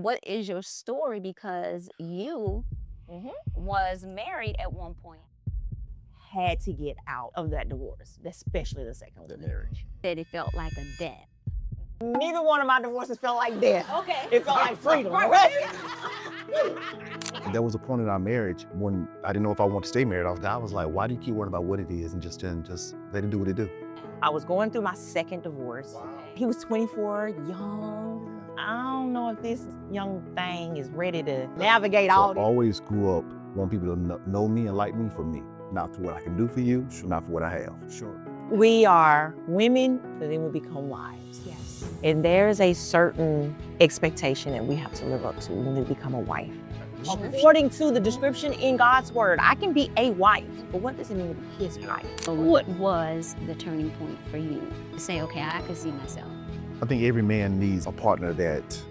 what is your story? Because you was married at one point. Had to get out of that divorce, especially the second one. The marriage. That it felt like a death. Neither one of my divorces felt like death. Okay. It felt like freedom. Right? There was a point in our marriage when I didn't know if I wanted to stay married. I was like, why do you keep worrying about what it is and just let it do what it do? I was going through my second divorce. Wow. He was 24, young. I don't know if this young thing is ready to navigate all I this. always grew up wanting people to know me and like me for me, not for what I can do for you, not for what I have. Sure. We are women, and then we become wives. Yes. And there's a certain expectation that we have to live up to when we become a wife. According to the description in God's word, I can be a wife, but what does it mean to be his wife? So what was the turning point for you to say, okay, I can see myself? I think every man needs a partner that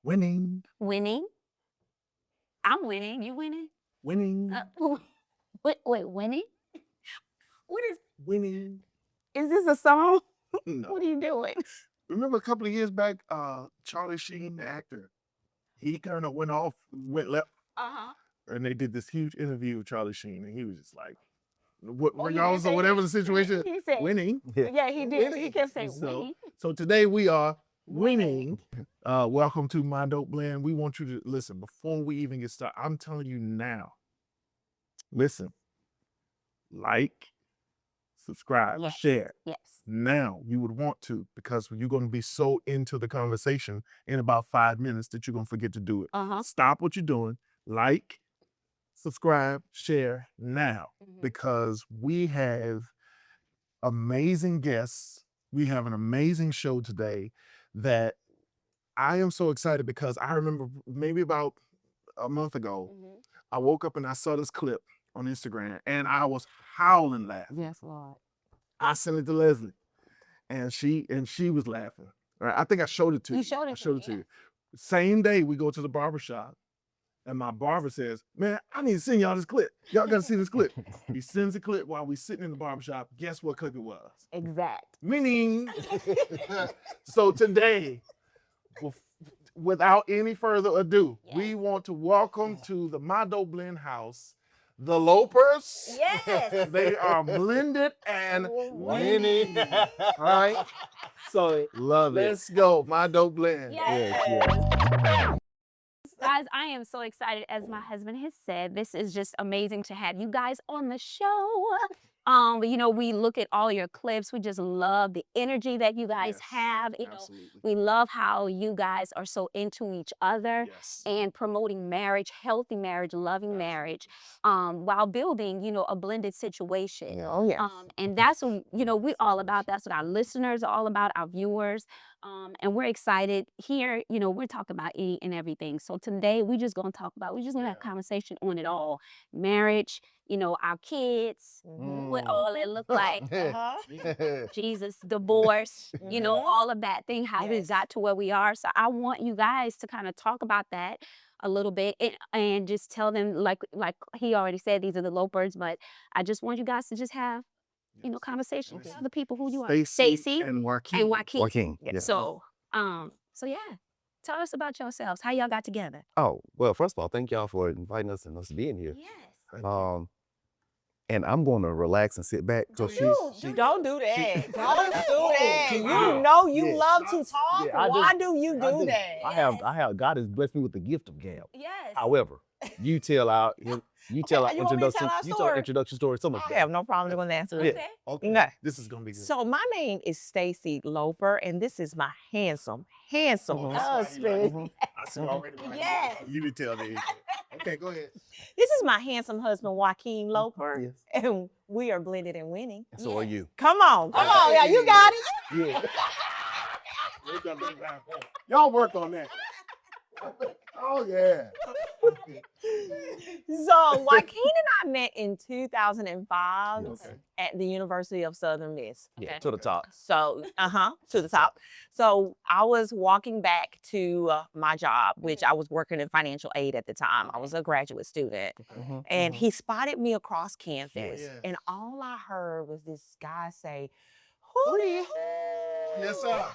winning. Winning? I'm winning. You winning? Winning. Wait, winning? What is? Winning. Is this a song? No. What are you doing? Remember a couple of years back, Charlie Sheen, the actor, he kind of went left, and they did this huge interview with Charlie Sheen, and he was just like, regardless of whatever the situation, He said, winning. yeah, he did. Winning. He kept saying So- winning. So today we are winning. Welcome to My Dope Blend. We want you to listen before we even get started. I'm telling you now, listen, like, subscribe, Yes. share. Yes. Now you would want to, because you're going to be so into the conversation in about 5 minutes that you're going to forget to do it. Stop what you're doing, like, subscribe, share now, because we have amazing guests. We have an amazing show today that I am so excited because I remember maybe about a month ago, I woke up and I saw this clip on Instagram and I was howling laughing. Yes, Lord. I sent it to Leslie, and she was laughing. Right? I think I showed it to you. You showed it I showed it to to me, you. Same day we go to the barbershop, and my barber says, "Man, I need to send y'all this clip. Y'all got to see this clip." He sends a clip while we sitting in the barbershop. Guess what clip it was? Exact. Winning. So today, without any further ado, we want to welcome to the My Dope Blend house the Lopers. Yes. They are blended and Winning. All right. So Love it. let's go. My Dope Blend. Yes. Guys, I am so excited. As my husband has said, this is just amazing to have you guys on the show. You know, we look at all your clips. We just love the energy that you guys Yes, have. You know, absolutely. we love how you guys are so into each other Yes. and promoting marriage, healthy marriage, loving marriage, while building, you know, a blended situation. Oh, yeah. And that's what, you know, we're all about. That's what our listeners are all about, our viewers. And we're excited here. You know, we're talking about any and everything. So today we're just going to have a conversation on it all. Marriage, you know, our kids, what all it look like. Jesus, divorce, you know, all of that thing, how we got to where we are. So I want you guys to kind of talk about that a little bit and just tell them, like he already said, these are the Lopers, but I just want you guys to just have, you know, conversation. Tell the people who you are. Stacey and Joaquin. and Joaquin. Joaquin. Yeah. So yeah, tell us about yourselves. How y'all got together? Oh, well, first of all, thank y'all for inviting us and us being here. Yes. And I'm going to relax and sit back. So Don't do that. Don't do that. You know you love to talk. Yeah, Why do you do that? I have, God has blessed me with the gift of gab. Yes. However, you tell our you want me to tell our story? introduction story. So much. I have no problem with answer. Yeah. Okay. Okay. This is gonna be good. So my name is Stacey Loper, and this is my handsome husband. I see already. Yes. You can tell me. Okay, go ahead. This is my handsome husband, Joaquin Loper, Yes. and we are blended and winning. And so are you. Come on, yeah, you got it. Yeah. Y'all work on that. Oh yeah. So Joaquin and I met in 2005 Yes. at the University of Southern Miss. Yeah, to the top. So, to the top. So I was walking back to my job, which I was working in financial aid at the time. I was a graduate student. And he spotted me across campus. Yeah. And all I heard was this guy say, "Who the hell?" Yes, sir.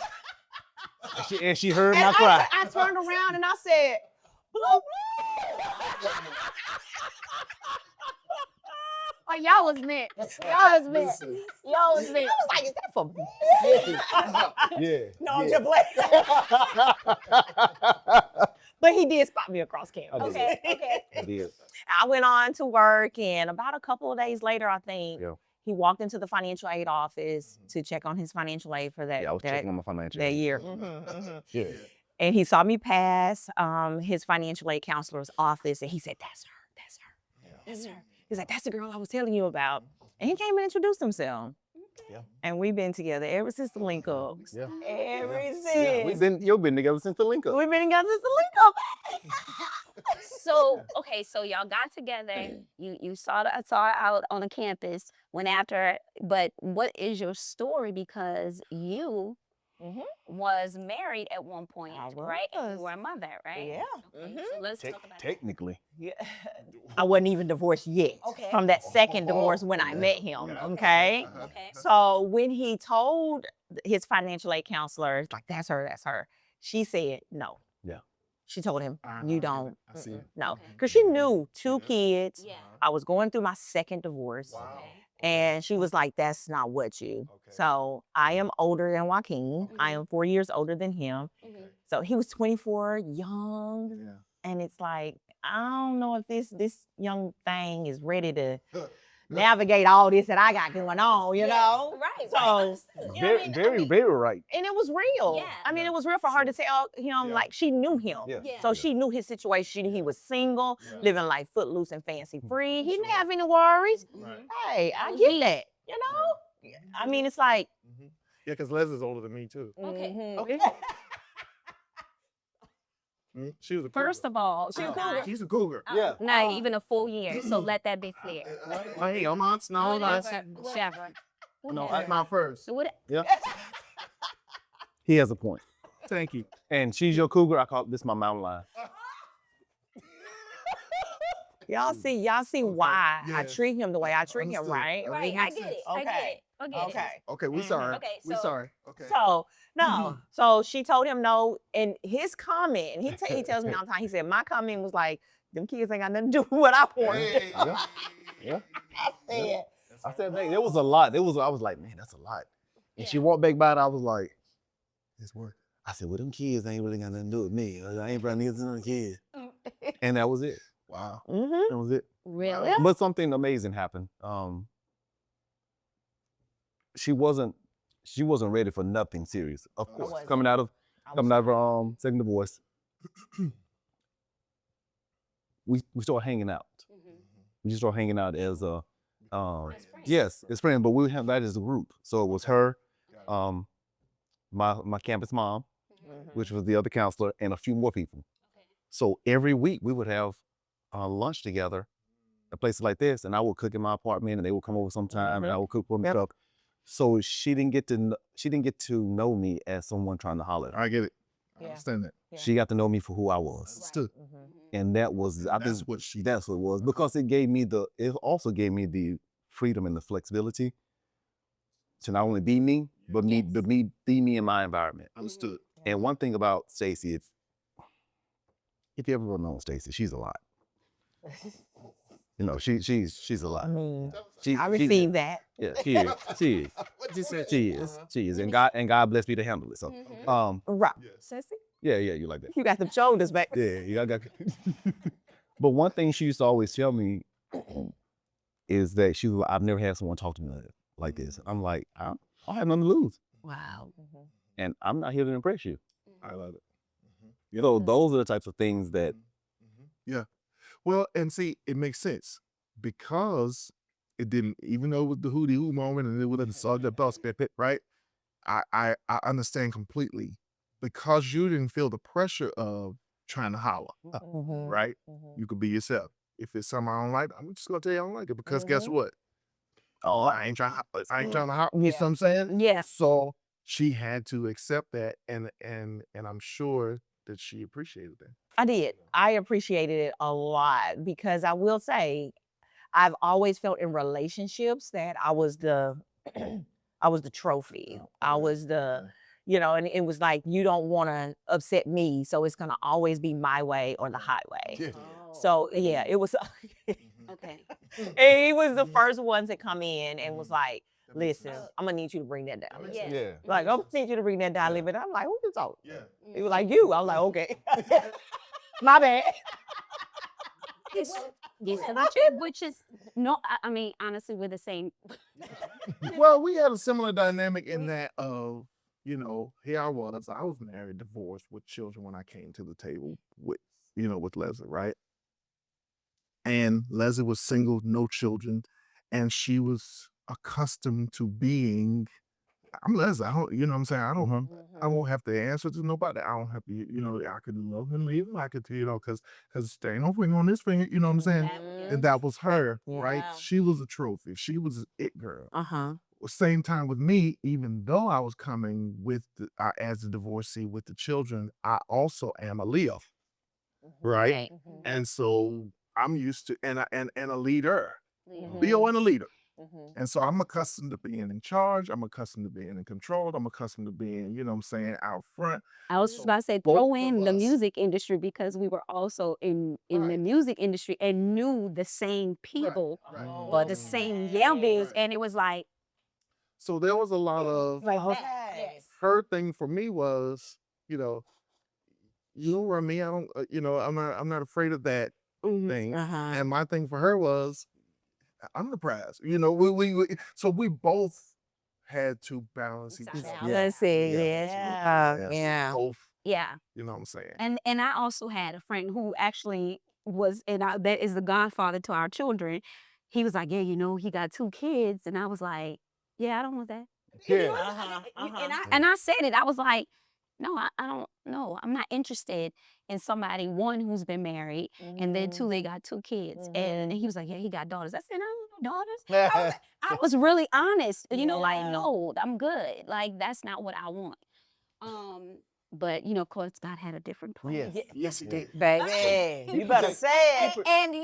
And she heard And my cry. I turned around and I said, "Blue." Oh, y'all was next. Y'all was next. Y'all was I next. was like, "Is that for me?" Yeah. No, I'm just playing. But he did spot me across campus. Okay, okay. I did. I went on to work, and about a couple of days later, I think, Yeah. he walked into the financial aid office to check on his financial aid for that, Yeah, I was checking on my financial. that year. Yeah. And he saw me pass his financial aid counselor's office, and he said, "That's her, that's her, that's her." He's like, "That's the girl I was telling you about." And he came and introduced himself. Yeah. And we've been together ever since the link up. Yeah. Ever Yeah, since. you've been together since the link up. We've been together since the link up. So, okay, so y'all got together. You saw her out on the campus, went after her. But what is your story? Because you was married at one point, I right? And was. you were a mother, right? Yeah. Okay, so let's talk about that. Technically. Yeah. I wasn't even divorced yet Okay. from that second divorce when I met him. Okay. Okay. So when he told his financial aid counselor, like, "That's her, that's her," she said no. Yeah. She told him, "You don't." I see it. No. Okay. Because she knew 2 kids. Yeah. I was going through my second divorce. Okay. And she was like, "That's not what you." Okay. So I am older than Joaquin. I am 4 years older than him. So he was 24, young. Yeah. And it's like, I don't know if this young thing is ready to navigate all this that I got going on, you know? Right. So, you know what I mean? Very right. And it was real. Yeah. I mean, it was real for her to tell him, Yeah. like, she knew him. Yeah. Yeah. So she knew his situation. He was single, Yeah. living life footloose and fancy free. He didn't Sure. have any worries. Right. Hey, That I was get me. that, you know? I mean, it's like, Yeah, because Les is older than me too. Okay. okay. She was a First of all, She a I'm cougar. not- She's a cougar. Yeah. not even a full year. So let that be clear. Hey, I'm on. No, Whatever. no, Whatever. that's my first. So what? Yeah. He has a point. Thank you. And she's your cougar. I call this my mountain lion. Y'all see why I Yes. treat him the way I treat him, Understood. right? Right. I get it. I get Okay. it. I get it. Okay. Okay, we sorry. Okay, We so- sorry. Okay. So no, so she told him no, and his comment, and he tells me all the time. He said my comment was like, "Them kids ain't got nothing to do with what I want." Hey. Yeah. Yeah. I said, I said, man, there was a lot. I was like, man, that's a lot. And she Yeah. walked back by it. I was like, it's work. I said, well, them kids ain't really got nothing to do with me. I ain't brought niggas to them kids. And that was it. Wow. mm-hmm. That was it. Really? But something amazing happened. She wasn't ready for nothing serious. Of course, wasn't. coming out of her second divorce, we started hanging out. We just started hanging out as a yes, as friends, but we have that as a group. So it was her, my campus mom, which was the other counselor, and a few more people. So every week we would have lunch together at places like this, and I would cook in my apartment, and they would come over sometime, and I would cook for them stuff. So she didn't get to know me as someone trying to holler. I get it. I Yeah. understand that. Yeah. She got to know me for who I was, Understood. and that was That's what she. that's what it was, because it also gave me the freedom and the flexibility to not only be me, but be me in my environment. Understood. And one thing about Stacey, if you ever known Stacey, she's a lot. You know, she's a lot. I mean, She- I she- received that. Yeah, she is. She is. She is. And God bless me to handle it. So, Right. Yes. Sissy, yeah, you like that. you got them shoulders back. Yeah, you got. But one thing she used to always tell me is that I've never had someone talk to me like this. I'm like, I don't have nothing to lose, Wow. and I'm not here to impress you. I love it. You know, those are the types of things that. Yeah. Well, and see, it makes sense because it didn't, even though it was the hootie hoo moment and it was the bus pit, right? I understand completely because you didn't feel the pressure of trying to holler, Mhm. right? Mhm. You could be yourself. If it's something I don't like, I'm just gonna tell you I don't like it because guess Mhm. what? Oh, I ain't trying to holler. You see Yeah. what I'm saying? Yeah. So she had to accept that, and I'm sure that she appreciated that. I did. I appreciated it a lot because I will say I've always felt in relationships that I was the I was the trophy. I was the and it was like you don't want to upset me, so it's gonna always be my way or the highway. Yeah. So yeah, it was. Okay. And he was the first ones that come in and was like, "Listen, I'm gonna need you to bring that down. Yeah. Yeah. Like I'm gonna need you to bring that down a Yeah. little bit." I'm like, "Who you talking?" Yeah. He was like, "You." I was like, "Okay, my bad." Yes. Yes, which is no, I mean, honestly, we're the same. Well, we had a similar dynamic in that here I was married, divorced with children when I came to the table with Leslie, right? And Leslie was single, no children, and she was accustomed to being I'm Leslie. I don't, you know what I'm saying? I won't have to answer to nobody. I don't have to, I could love and leave him. I could, because there ain't no ring on this finger, you know what I'm saying? And that was her, right? Yeah. She was a trophy. She was an it girl. Uh-huh. Same time with me, even though I was coming as a divorcee with the children, I also am a Leo, right? Right. And so I'm used to and a leader, Mhm. Leo and a leader. Mhm. And so I'm accustomed to being in charge. I'm accustomed to being in control. I'm accustomed to being, out front. I was just about to say, Both throw of in the us. music industry because we were also in the Right. music industry and knew the same people Right. or the same yells, and it was like, So there was a lot of like Okay. her thing for me was, you know, you don't run me. I don't, I'm not afraid of that thing. Uh-huh. And my thing for her was, I'm the prize. So we both had to balance each Exactly. other. Let's see. Yeah. Yeah. Both, yeah. you know what I'm saying? And I also had a friend who actually was, that is the godfather to our children. He was like, yeah, he got 2 kids, and I was like, yeah, I don't want that. Yeah. Uh-huh. Uh-huh. And I said it. I was like, no, I don't know. I'm not interested in somebody, one, who's been married, and then 2, they got 2 kids. And he was like, yeah, he got daughters. I said, I don't know daughters. I was really honest, like, Yeah. no, I'm good. Like, that's not what I want. But of course, God had a different plan. Yes. Yes, he did. Baby, you better say it. And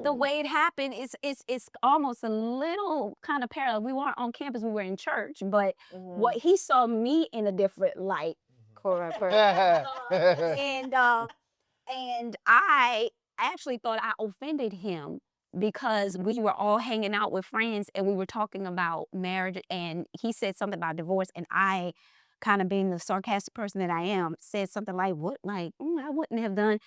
the way it happened is it's almost a little kind of parallel. We weren't on campus, we were in church, but what he saw me in a different light. Correct. And I actually thought I offended him because we were all hanging out with friends and we were talking about marriage, and he said something about divorce, and I, kind of being the sarcastic person that I am, said something like, what, like, I wouldn't have done.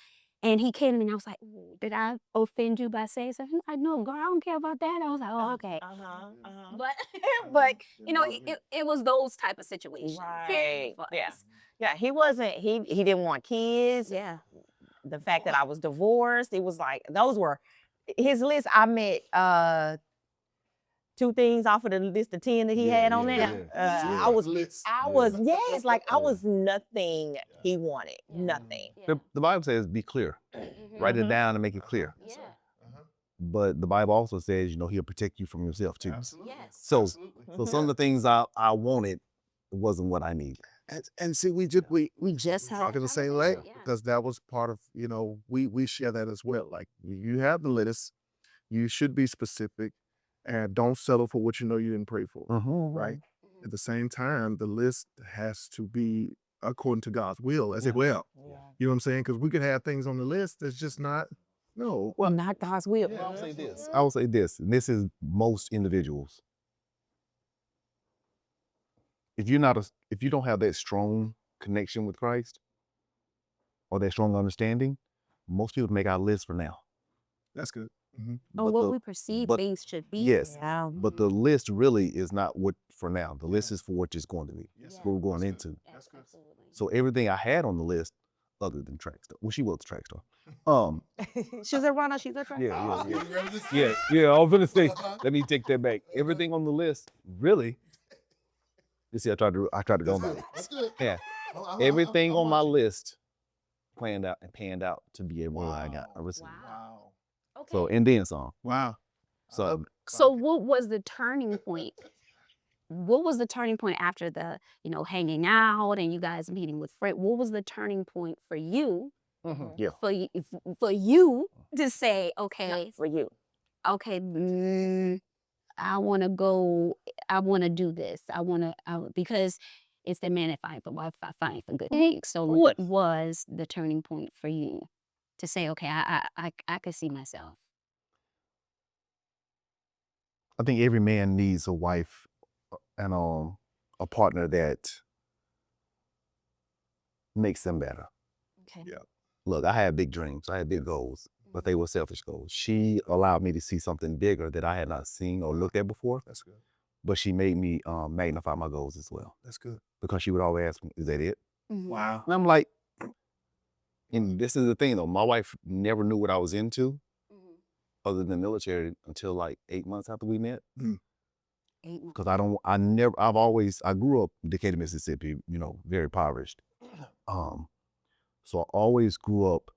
And he came to me and I was like, "Ooh, did I offend you by saying something?" He's like, no, girl, I don't care about that. I was like, oh, okay. Uh-huh. Uh-huh. But but it was those type of situations. Right. for Yeah. us. Yeah. He didn't want kids. Yeah. The fact that I was divorced, it was like those were his list. I met 2 things off of the list of 10 that he had on there. I was yes, like I was nothing he wanted. Nothing. The Bible says be clear. Write it down and make it clear. Yeah. But the Bible also says, he'll protect you from yourself too. Absolutely. Yes. So some of the things I wanted wasn't what I needed. And see, we just had talking a the same conversation, language yeah. because that was part of, we share that as well. Like you have the list, you should be specific and don't settle for what you know you didn't pray for. Right. At the same time, the list has to be according to God's will as well. Yeah. You know what I'm saying? Because we could have things on the list that's just not, no. Well, not God's will. I will say this. I will say this, and this is most individuals. If you don't have that strong connection with Christ or that strong understanding, most people make our list for now. That's good. Or But what the- we perceive but- things should be. Yes. Yeah. But the list really is not what for now. The list is for what it's going to be. Yes. What we're going into. Yes, absolutely. So everything I had on the list, other than track star. Well, she was the track star. She's a runner. She's a track. Yeah. I was gonna say, let me take that back. Everything on the list, really. You see, I tried to go back. That's good. Yeah. Everything on my list planned out and panned out to be able to I got. I was, Wow. Okay. So and then some. Wow. So So what was the turning point? What was the turning point after the, hanging out and you guys meeting with friends? What was the turning point for you, yeah. for you to say, okay, For you. okay, I want to go, I want to do this. Because it's the man that find for wife, I find for good. So what was the turning point for you to say, okay, I could see myself? I think every man needs a wife and a partner that makes them better. Okay. Yeah. Look, I had big dreams. I had big goals, but they were selfish goals. She allowed me to see something bigger that I had not seen or looked at before. That's good. But she made me magnify my goals as well. That's good. Because she would always ask me, "Is that it?" Wow. And I'm like, and this is the thing though. My wife never knew what I was into, other than the military, until like 8 months after we met. 8 months. Because I grew up in Decatur, Mississippi, very impoverished. So I always grew up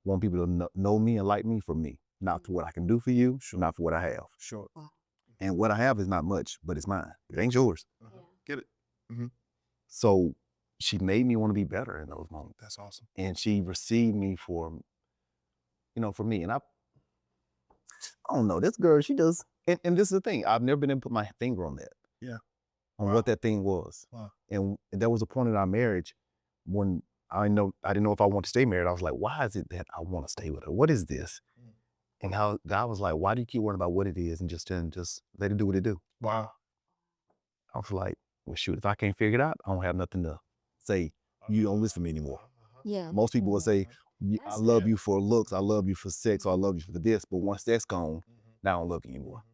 wanting people to know me and like me for me, not for what I can do for you, not for what I have. Sure. And what I have is not much, but it's mine. It ain't yours. Get it? So she made me want to be better in those moments. That's awesome. And she received me for me. And I don't know, this girl, she does. And this is the thing, I've never been able to put my finger on that. Yeah. On what that thing was. Wow. And there was a point in our marriage when I didn't know if I want to stay married. I was like, why is it that I want to stay with her? What is this? And how God was like, why do you keep worrying about what it is and just let it do what it do? Wow. I was like, well, shoot, if I can't figure it out, I don't have nothing to say. You don't listen to me anymore. Yeah. Most people will say, I love you for looks, I love you for sex, or I love you for this. But once that's gone, now I don't love you anymore.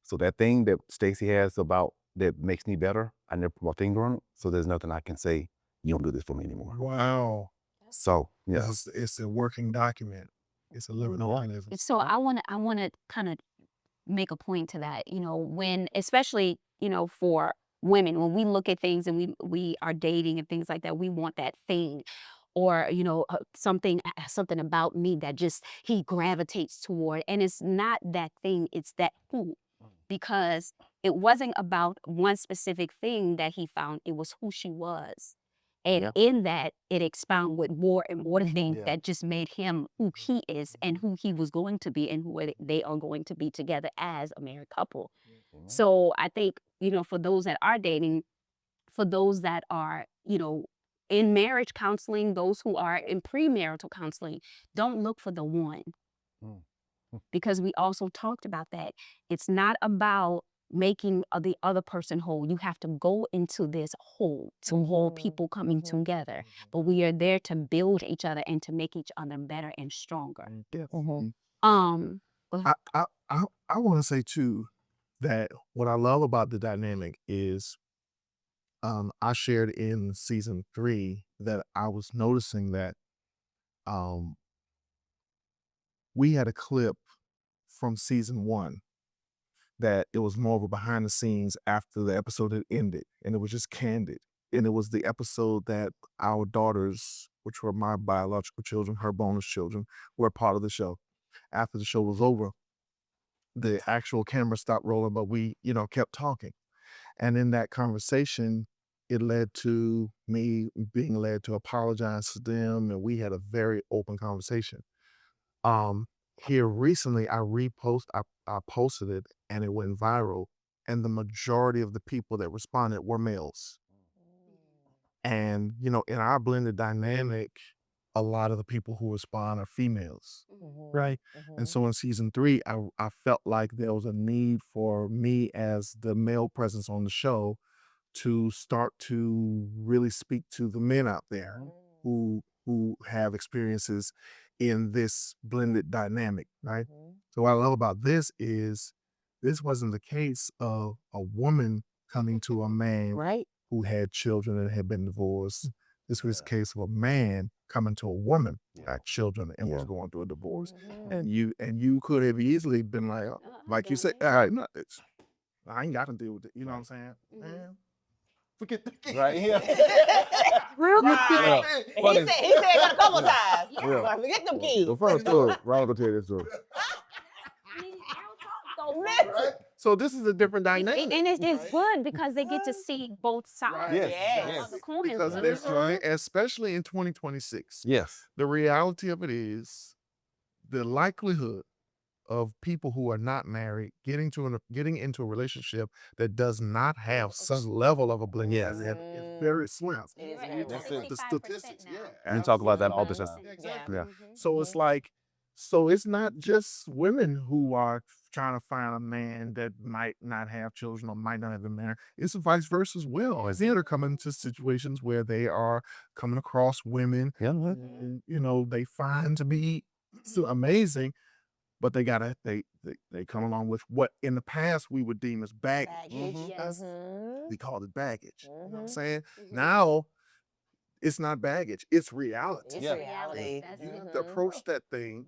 So that thing that Stacey has about that makes me better, I never put my finger on it. So there's nothing I can say, you don't do this for me anymore. Wow. So yeah. It's a working document. It's a living organism. So I want to kind of make a point to that, when, especially, for women, when we look at things and we are dating and things like that, we want that thing or, something about me that just he gravitates toward. And it's not that thing, it's that who. Because it wasn't about one specific thing that he found, it was who she was. And in that, it expounded with more and more things that just made him who he is and who he was going to be and who they are going to be together as a married couple. So I think, for those that are dating, for those that are, in marriage counseling, those who are in premarital counseling, don't look for the one. Because we also talked about that. It's not about making the other person whole. You have to go into this whole, to whole people coming together. But we are there to build each other and to make each other better and stronger. Yeah. Go I want to say too that what I love about the dynamic is I shared in season 3 that I was noticing that we had a clip from season 1 that it was more of a behind the scenes after the episode had ended, and it was just candid. And it was the episode that our daughters, which were my biological children, her bonus children, were part of the show. After the show was over, the actual camera stopped rolling, but we, kept talking. And in that conversation, it led to me being led to apologize to them, and we had a very open conversation. Here recently, I posted it, and it went viral, and the majority of the people that responded were males. And in our blended dynamic, a lot of the people who respond are females, right? And so in season 3, I felt like there was a need for me as the male presence on the show to start to really speak to the men out there who have experiences in this blended dynamic, right? So what I love about this is this wasn't the case of a woman coming to a man Right. who had children and had been divorced. This was the case of a man coming to a woman who had children and was going through a divorce. And you could have easily been like you said, all right, no, I ain't got to deal with it. You know what I'm saying? Man, forget that. Right here. Real good. Yeah. He Funny. said that a couple times. Yeah. Like, forget them kids. The first story. Ron will tell you this story. I mean, real talk though. Listen. So this is a different And dynamic. it's good because they get to see both sides Yes. Yes. of the coin. Because they're trying, especially in 2026, Yes. the reality of it is the likelihood of people who are not married getting into a relationship that does not have some level of a blended Yes. is very slim. It is Right. very That's true. it. The statistics, We talk about that all the time. Exactly. Yeah. So it's like, so it's not just women who are trying to find a man that might not have children or might not have been married. It's vice versa as well. As men are coming into situations where they are coming across women, Yeah. and, they find to be so amazing, but they come along with what in the past we would deem as baggage. Baggage. Yes. We called it baggage. You know what I'm Mhm. saying? Now it's not baggage, it's reality. It's Yeah. reality. That's You it. have to approach that thing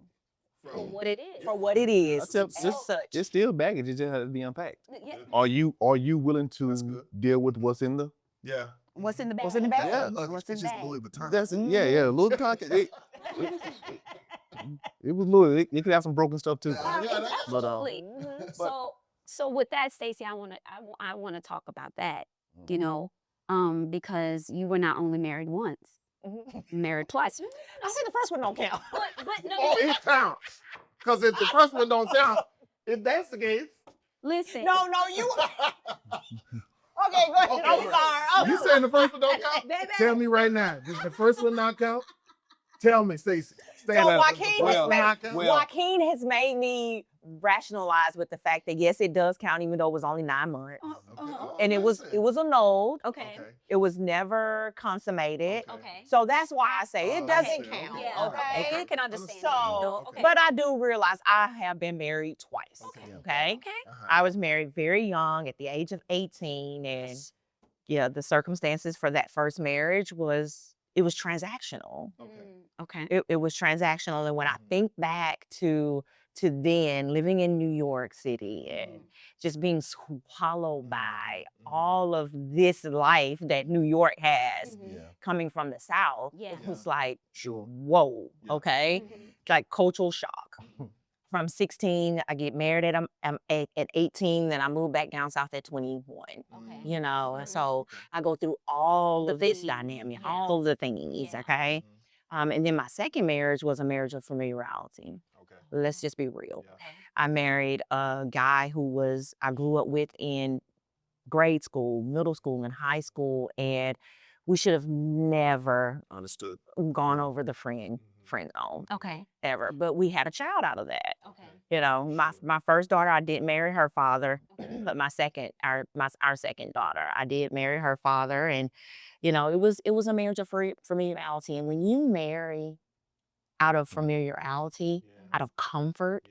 For what it is. For what it is. I tell- As such. It's still baggage. It just has to be unpacked. Yeah. Are you willing That's to good. deal with what's in the? Yeah. What's in the bag? What's in the bag? Yeah. What's in the bag? Vuitton. That's it. Yeah. Louis Vuitton. It was Louis. It could have some broken stuff too. But Absolutely. So with that, Stacey, I want to talk about that. You know, because you were not only married once, Mhm. married twice. I said the first one don't count. But no. Oh, it counts. Because if the first one don't count, if that's the case. Listen. No, you. Okay, go ahead. Okay, I'm right. sorry. You saying the first one don't count? Baby. Tell me right now. Does the first one not count? Tell me, Stacey. Stand So up. Joaquin, Does the well, first one not count? well- Joaquin has made me rationalize with the fact that yes, it does count, even though it was only 9 months, and it was annulled. Okay. It was never consummated. Okay. So that's why I say it doesn't Okay. count. Yeah. Okay. I can understand. So, that, though. Okay. but I do realize I have been married twice. Okay. Okay. I was married very young at the age of 18, and yeah, the circumstances for that first marriage was transactional. Okay. It was transactional, and when I think back to then living in New York City and just being swallowed by all of this life that New York has coming from the South, Yeah. it was like, Sure. whoa, Yeah. okay, like cultural shock. From 16, I get married at 18, then I moved back down south at 21. Okay. You know, and so I go through all of this things. dynamic, Yeah. all the things, Yeah. okay? And then my second marriage was a marriage of familiarity. Okay. Let's just be real. Yeah. I married a guy who I grew up with in grade school, middle school, and high school, and we should have never Understood. gone over the friend zone Okay. ever. But we had a child out of that. Okay. You know, my first daughter, I didn't marry her father, but our second daughter, I did marry her father, and you know, it was a marriage of familiarity. And when you marry out of familiarity, out of comfort,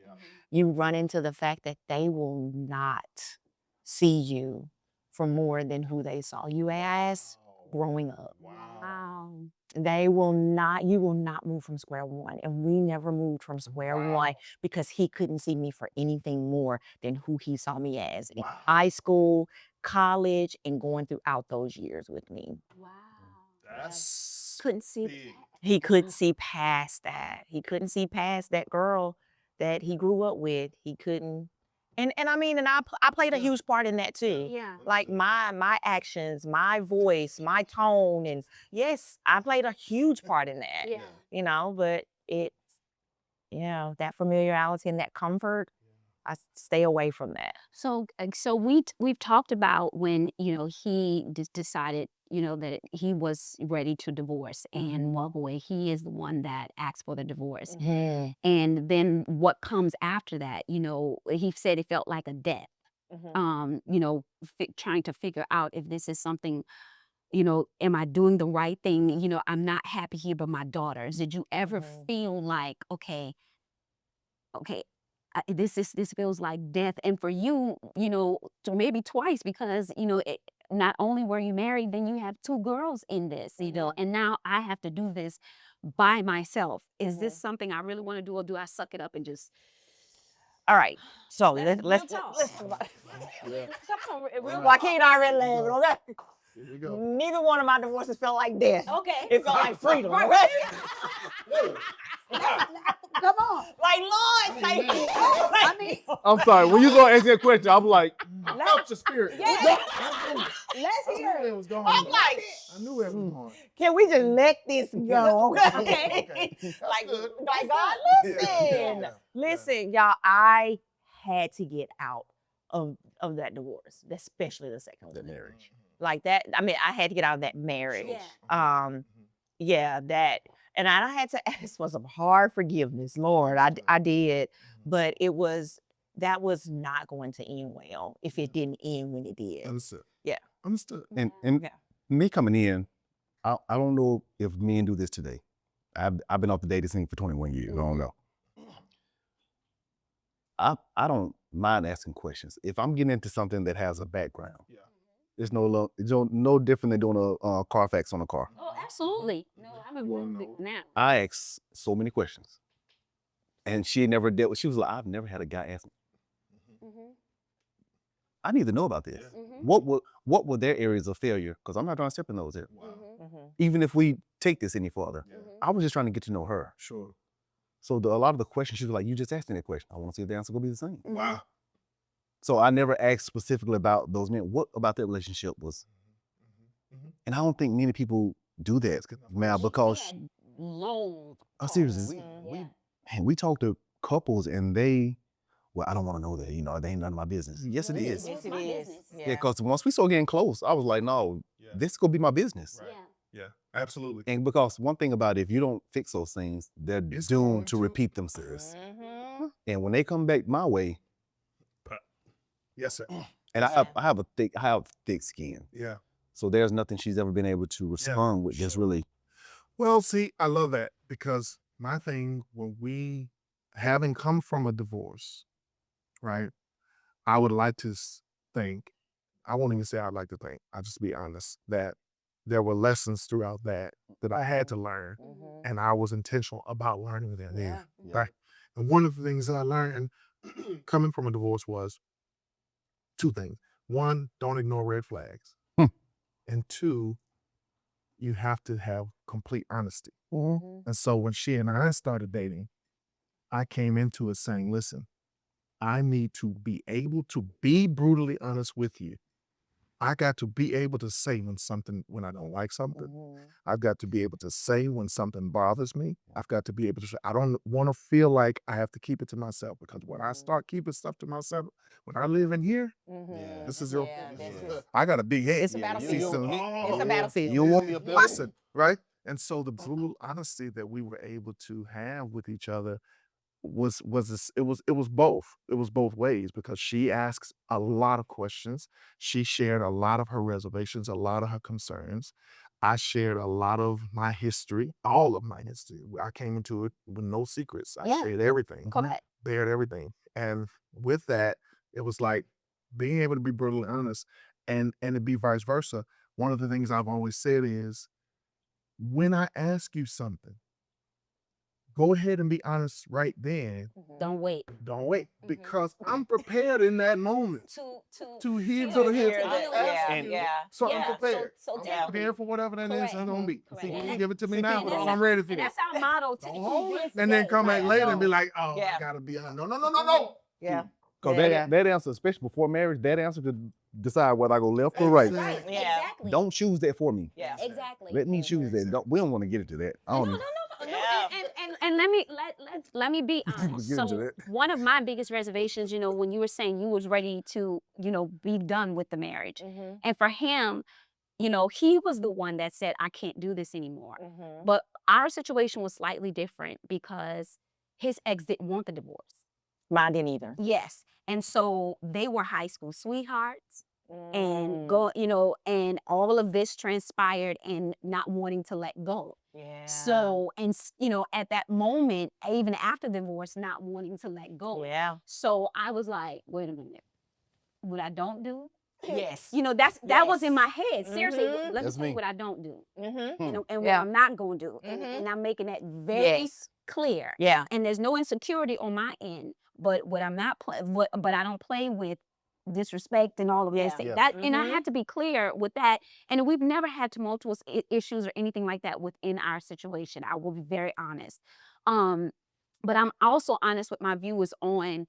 you run into the fact that they will not see you for more than who they saw you as growing up. Wow. You will not move from square one. And we never moved from square one because he couldn't see me for anything more than who he saw me as in high school, college, and going throughout those years with me. Wow. That's Couldn't see. big. He couldn't see past that. He couldn't see past that girl that he grew up with. He couldn't. And I mean, and I played a huge part in that too. Yeah. Like my actions, my voice, my tone, and yes, I played a huge part in that. Yeah. You know, but that familiarity and that comfort, I stay away from that. So we've talked about when he decided that he was ready to divorce, and walk away. He is the one that asked for the divorce, and then what comes after that? He said it felt like a death. Trying to figure out if this is something. Am I doing the right thing? I'm not happy here, but my daughters. Did you ever feel like okay? This feels like death, and for you, maybe twice, because not only were you married, then you have 2 girls in this, and now I have to do this by myself. Is this something I really want to do, or do I suck it up and just? All right, so That's let's real talk. talk about Joaquin already laughing on that. Here we go. Neither one of my divorces felt like death. Okay. It felt like freedom. Right. Right? Come on. Like, Lord, thank you. I mean, I'm sorry. When you go ask that question, I'm like, I felt your spirit. Yeah. Let's hear where it was going. I'm like, I knew where it was going. can we just let this go? Okay. Like, good. like, God, listen. Yeah. Listen, y'all, I had to get out of that divorce, especially the second that one. marriage. Like that, I mean, I had to get out of that marriage. Yeah. Yeah, that, and I had to ask for some hard forgiveness, Lord. I did, but that was not going to end well if it didn't end when it did. Understood. Yeah. Understood. And Yeah. me coming in, I don't know if men do this today. I've been off the dating scene for 21 years. I don't know. I don't mind asking questions. If I'm getting into something that has a background, it's no different than doing a Carfax on a car. Oh, absolutely. No, I'm a now. I asked so many questions, and she never dealt with. She was like, "I've never had a guy ask me. I need to know about this. What were their areas of failure? Because I'm not trying to step in those areas. Even if we take this any further, I was just trying to get to know her. Sure. So a lot of the questions, she was like, "You just asked me that question. I want to see if the answer will be the same." Wow. So I never asked specifically about those men. What about their relationship was? And I don't think many people do that, man, because Long. seriously, we talk to couples and they, well, I don't want to know that, they ain't none of my business. Yes, it is. Yes, it is. Yeah, because once we started getting close, I was like, no, this is gonna be my business. Right. Yeah, absolutely. And because one thing about it, if you don't fix those things, they're It's going doomed to to. repeat themselves. And when they come back my way, Yes, sir. and I have thick skin. Yeah. So there's nothing she's ever been able to respond with. Just really. Well, see, I love that because my thing, when we, having come from a divorce, right, I would like to think, I won't even say I'd like to think, I'll just be honest, that there were lessons throughout that I had to learn, and I was intentional about learning them. Yeah. Right. And one of the things that I learned coming from a divorce was two things. One, don't ignore red flags. And two, you have to have complete honesty. And so when she and I started dating, I came into it saying, listen, I need to be able to be brutally honest with you. I got to be able to say when I don't like something. I've got to be able to say when something bothers me. I've got to be able to say, I don't want to feel like I have to keep it to myself, because when I start keeping stuff to myself, when I live in here, this is your, I got a big head. It's a battlefield. So, It's a battlefield. you want me to listen, right? And so the brutal honesty that we were able to have with each other was both. It was both ways, because she asks a lot of questions. She shared a lot of her reservations, a lot of her concerns. I shared a lot of my history, all of my history. I came into it with no secrets. I shared everything. Correct. Bared everything. And with that, it was like being able to be brutally honest, and to be vice versa. One of the things I've always said is, when I ask you something, go ahead and be honest right then. Don't wait. Don't wait, because I'm prepared in that moment to hear to hear the that. Yeah. So I'm prepared. So I'm tell prepared for whatever that is Correct. that's gonna be. Correct. See, And give it to me now, and but that's I'm ready for And it. that's our motto to this And then day. come back Right. later and be like, oh, Yeah. I gotta be honest. No. Yeah. Because Yeah. that answer, especially before marriage, that answer to decide whether I go left or right. Right. Yeah. Exactly. Don't choose that for me. Yeah. Exactly. Let me choose that. We don't want to get into that. I don't No. Yeah. And let me be honest. Get into So that. one of my biggest reservations, when you were saying you was ready to, be done with the marriage, and for him, he was the one that said, I can't do this anymore. But our situation was slightly different because his ex didn't want the divorce. Mine didn't either. Yes. And so they were high school sweethearts, and and all of this transpired and not wanting to let go. Yeah. So, and at that moment, even after the divorce, not wanting to let go. Yeah. So I was like, wait a minute, what I don't do? Yes. That was in my head. Seriously, let me That's tell you me. what I don't do. Mm-hmm. And what Yeah. I'm not going to do. And I'm making that very Yes. clear. Yeah. And there's no insecurity on my end. But what I'm not but I don't play with disrespect and all of this. Yeah. That and I Mhm. had to be clear with that. And we've never had tumultuous issues or anything like that within our situation. I will be very honest. Um, but I'm also honest with my viewers on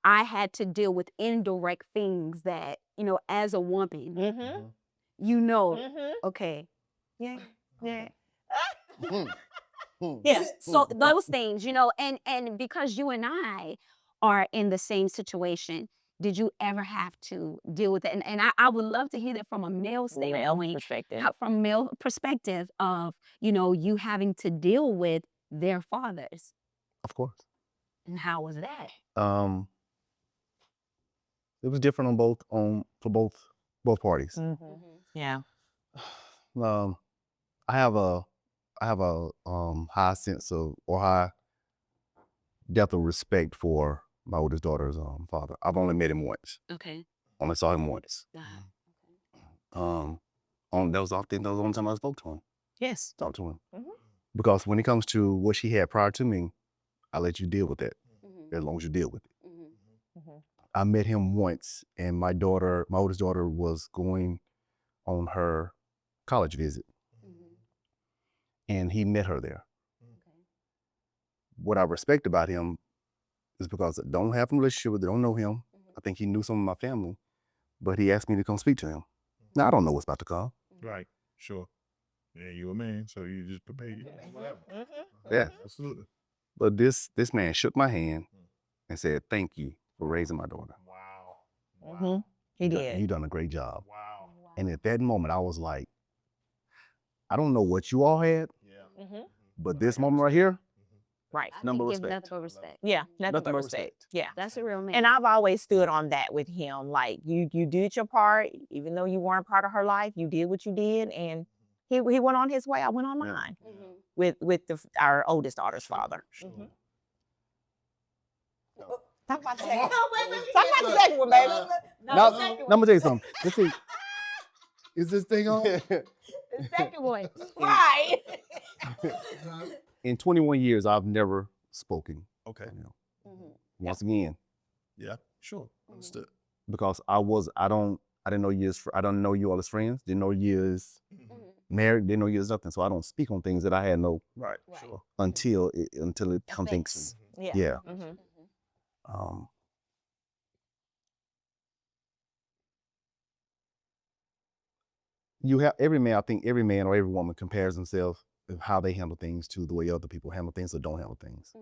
I had to deal with indirect things that, as a woman, Mhm. you know, Mhm. okay. Yeah. Yeah. Yeah. So Mm. those things, and because you and I are in the same situation, did you ever have to deal with it? And I would love to hear that from a male Male standpoint, perspective. from male perspective of, you having to deal with their fathers. Of course. And how was that? Um, it was different for both parties. Yeah. Um, I have a high sense of or high depth of respect for my oldest daughter's father. I've only met him once. Okay. Only saw him once. Uh-huh. That was the only time I spoke to him. Yes. Talked to him. Mhm. Because when it comes to what she had prior to me, I let you deal with that Mhm. as long as you deal with it. Mhm. I met him once, and my oldest daughter, was going on her college visit, and he met her there. What I respect about him is because I don't have a relationship with him, don't know him. I think he knew some of my family, but he asked me to come speak to him. Now, I don't know what's about to come. Right. Sure. Yeah, you a man, so you just prepare whatever. Yeah. Absolutely. But this man shook my hand and said, "Thank you for raising my daughter. Wow. Mhm. He did. You done a great job." Wow. And at that moment, I was like, I don't know what you all had, Yeah. Mhm. but this moment right here, Right. I number can of give respect. nothing but respect. Yeah. Nothing Nothing but but respect. respect. Yeah. That's a real man. And I've always stood on that with him. Like you did your part, even though you weren't part of her life. You did what you did, and he went on his way. I went on Yeah. mine Mhm. with our oldest daughter's father. Sure. Mhm. Talk about the second. Talk about the second one, baby. Now, let me tell you something. Let's see. Is this thing on? The second one. Right. In 21 years, I've never spoken. Okay. Once again, Yeah. Sure. Understood. because I didn't know I don't know you all as friends. Didn't know you as married. Didn't know you as nothing. So I don't speak on things that I had no Right. Right. Sure. until it comes Affects things. Yeah. Yeah. Mhm. Um, you have every man. I think every man or every woman compares themselves of how they handle things to the way other people handle things or don't handle things.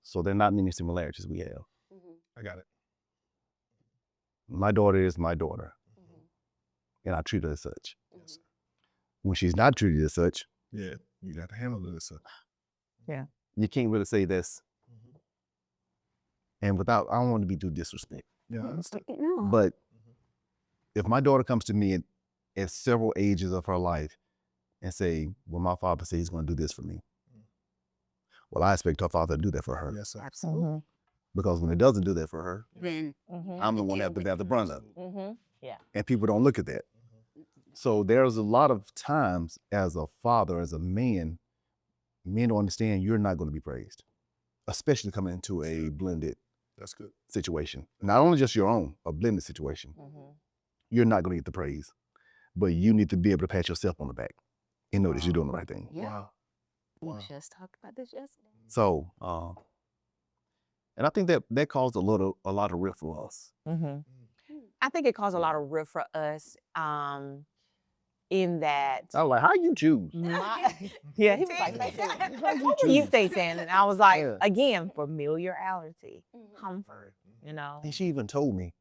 So there are not many similarities we have. I got it. My daughter is my daughter, and I treat her as such. Yes. When she's not treated as such, Yeah. You got to handle this. you can't really say this. And I don't want to be too disrespectful. Yeah. I understand. No. But if my daughter comes to me at several ages of her life and say, well, my father said he's going to do this for me. Well, I expect her father to do that for her. Yes, sir. Absolutely. Because when it doesn't do that for her, Then I'm the one that have to bear the brunt of it. Mhm. Yeah. And people don't look at that. So there's a lot of times as a father, as a man, men don't understand you're not going to be praised, especially coming into a blended That's good. situation. Not only just your own, a blended situation. You're not going to get the praise, but you need to be able to pat yourself on the back and know that you're doing the right thing. yeah. Wow. We Wow. just talked about this yesterday. So, and I think that caused a lot of rift for us. Mhm. I think it caused a lot of rift for us. In that. I was like, how you choose? Yeah, he was like, How what were you saying? And I was like, Yeah. again, familiarity, comfort, you know. And she even told me,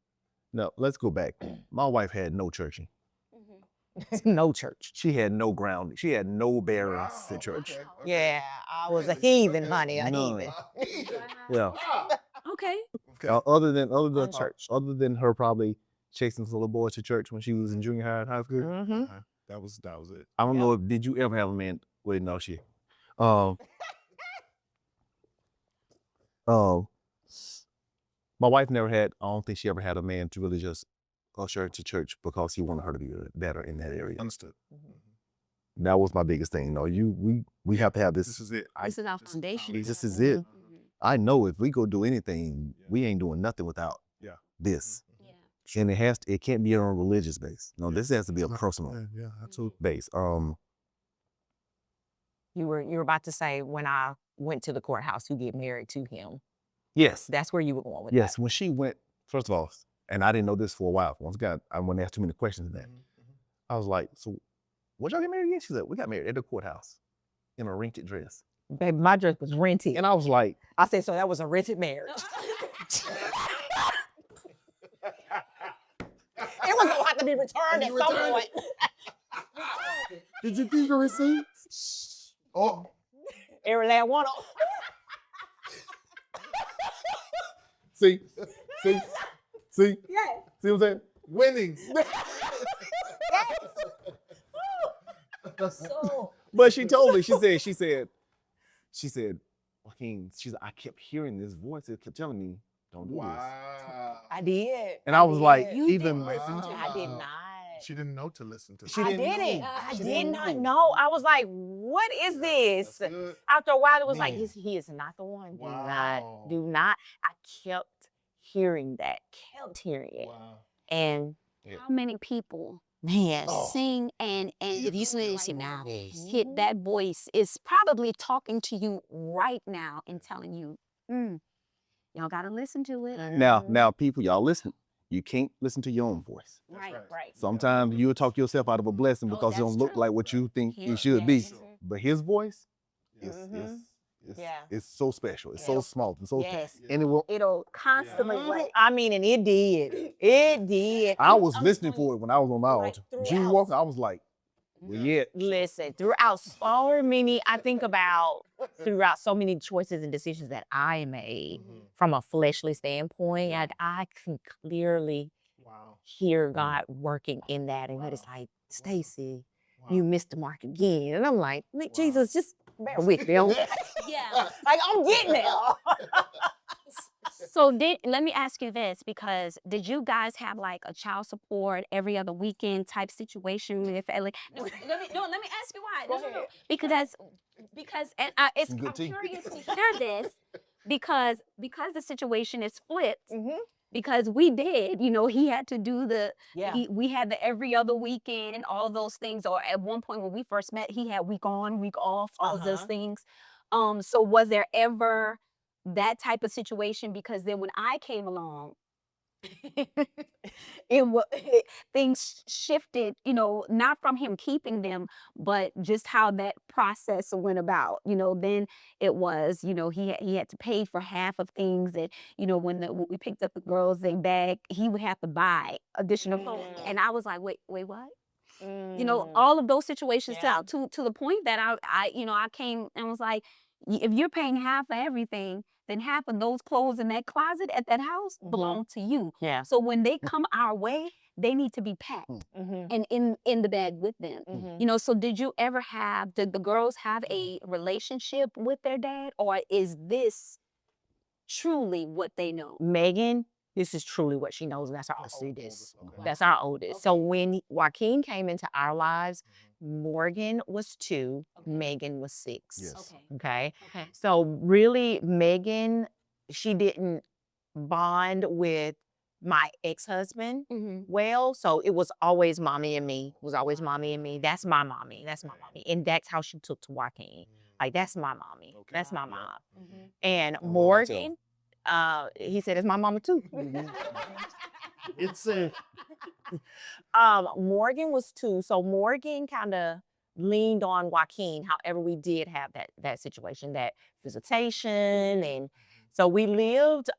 no, let's go back. My wife had no churching. No church. She had no ground. She had no bearings in church. Yeah, I was a heathen, honey, a None. heathen. Yeah. Okay. Other than Unchurched. other than her probably chasing some little boys to church when she was in junior high and high school. Mm-hmm. That was it. I don't know if did you ever have a man? Wait, no, she. My wife never had. I don't think she ever had a man to really just usher her to church because he wanted her to be better in that area. Understood. That was my biggest thing. No, we have to have this. This is it. This is our foundation. This is it. I know if we go do anything, we ain't doing nothing without Yeah. this. And it can't be on a religious base. No, this has to be a personal Yeah, absolutely. base. You were about to say when I went to the courthouse to get married to him. Yes. That's where you were going with Yes. that. When she went, first of all, and I didn't know this for a while. Once again, I wouldn't ask too many questions in that. I was like, so what y'all get married again? She said, we got married at the courthouse in a rented dress. Baby, my dress was rented. And I was like, I said, so that was a rented marriage. It was gonna have to be returned at some point. Did you keep the receipt? Oh, Every last one of see? See? Yes. See what I'm saying? Winnings. So, but she told me, she said, Joaquin, I kept hearing this voice. It kept telling me, don't do this. Wow. I did. And I was like, You even didn't listen to. I did Wow. not. She didn't know to listen to. She I didn't didn't. know. I She did didn't not know. know. I was like, what is this? That's good. After a while, it was like, Man. he is not the one. Wow. Do not. I kept hearing that, kept hearing it. Wow. And How many people man, Oh. sing and if you listen nowadays. hit that voice is probably talking to you right now and telling you, y'all gotta listen to it. Now, people, y'all listen. You can't listen to your own voice. Right. Sometimes you'll talk yourself out of a blessing because it that's don't look true. like what you think Yeah, it should be. yes. But his voice Mhm. Yeah. it's so special. It's so Yeah. small. It's so Yes. and it will. It'll constantly Mhm. I mean, and it did. It did. I was listening for it when I was on my Like altar. When she was throughout. walking, I was like, well, yeah. Listen, throughout so many, I think about throughout so many choices and decisions that I made from a fleshly standpoint, and I can clearly Wow. hear God working in that. And it's like, Stacey, you missed the mark again. And I'm like, Jesus, just bear with me. Yeah. Like, I'm getting there. So let me ask you this, because did you guys have like a child support every other weekend type situation with like let me ask you why. Go ahead. Because and it's Some good I'm tea. curious to hear this because the situation is flipped. Mhm. Because we did, he had to do Yeah. we had the every other weekend and all those things. Or at one point when we first met, he had week on, week off, all of those things. So was there ever that type of situation? Because then when I came along, things shifted, not from him keeping them, but just how that process went about. Then it was, he had to pay for half of things. And, when we picked up the girls' they bag, he would have to buy additional clothes. And I was like, wait, what? All of those situations Yeah. out to the point that I came and was like, if you're paying half of everything, then half of those clothes in that closet at that house belong to you. Yeah. So when they come our way, they need to be packed and in the bag with them. So did the girls have a relationship with their dad, or is this truly what they know? Megan, this is truly what she knows. That's our oldest. Okay. That's our oldest. So when Joaquin came into our lives, Morgan was 2, Megan was 6. Yes. Okay. Okay. So really, Megan, she didn't bond with my ex-husband well. So it was always mommy and me. It was always mommy and me. That's my mommy. That's my mommy. And that's how she took to Joaquin. Like, that's my mommy. Okay. That's my Yeah. mom. And Oh, Morgan, he said, it's my mama too. It's Morgan was 2. So Morgan kind of leaned on Joaquin. However, we did have that situation, that visitation. And so we lived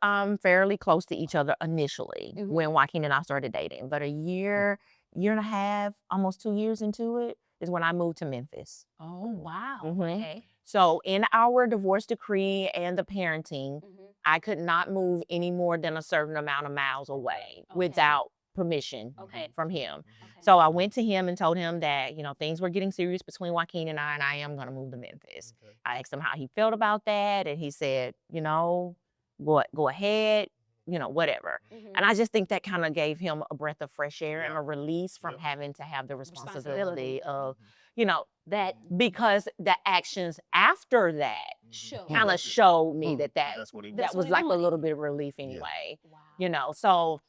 fairly close to each other initially when Joaquin and I started dating. But a year and a half, almost 2 years into it, is when I moved to Memphis. Oh, wow. Okay. So in our divorce decree and the parenting, I could not move any more than a certain amount of miles away without permission from him. So I went to him and told him that, things were getting serious between Joaquin and I am going to move to Memphis. Okay. I asked him how he felt about that. And he said, go ahead, whatever. And I just think that kind of gave him a breath of fresh air and a release from having to have the responsibility of, that, because the actions after that kind of showed me that That's what he that was what like he a wanted. little bit of relief anyway. Wow. So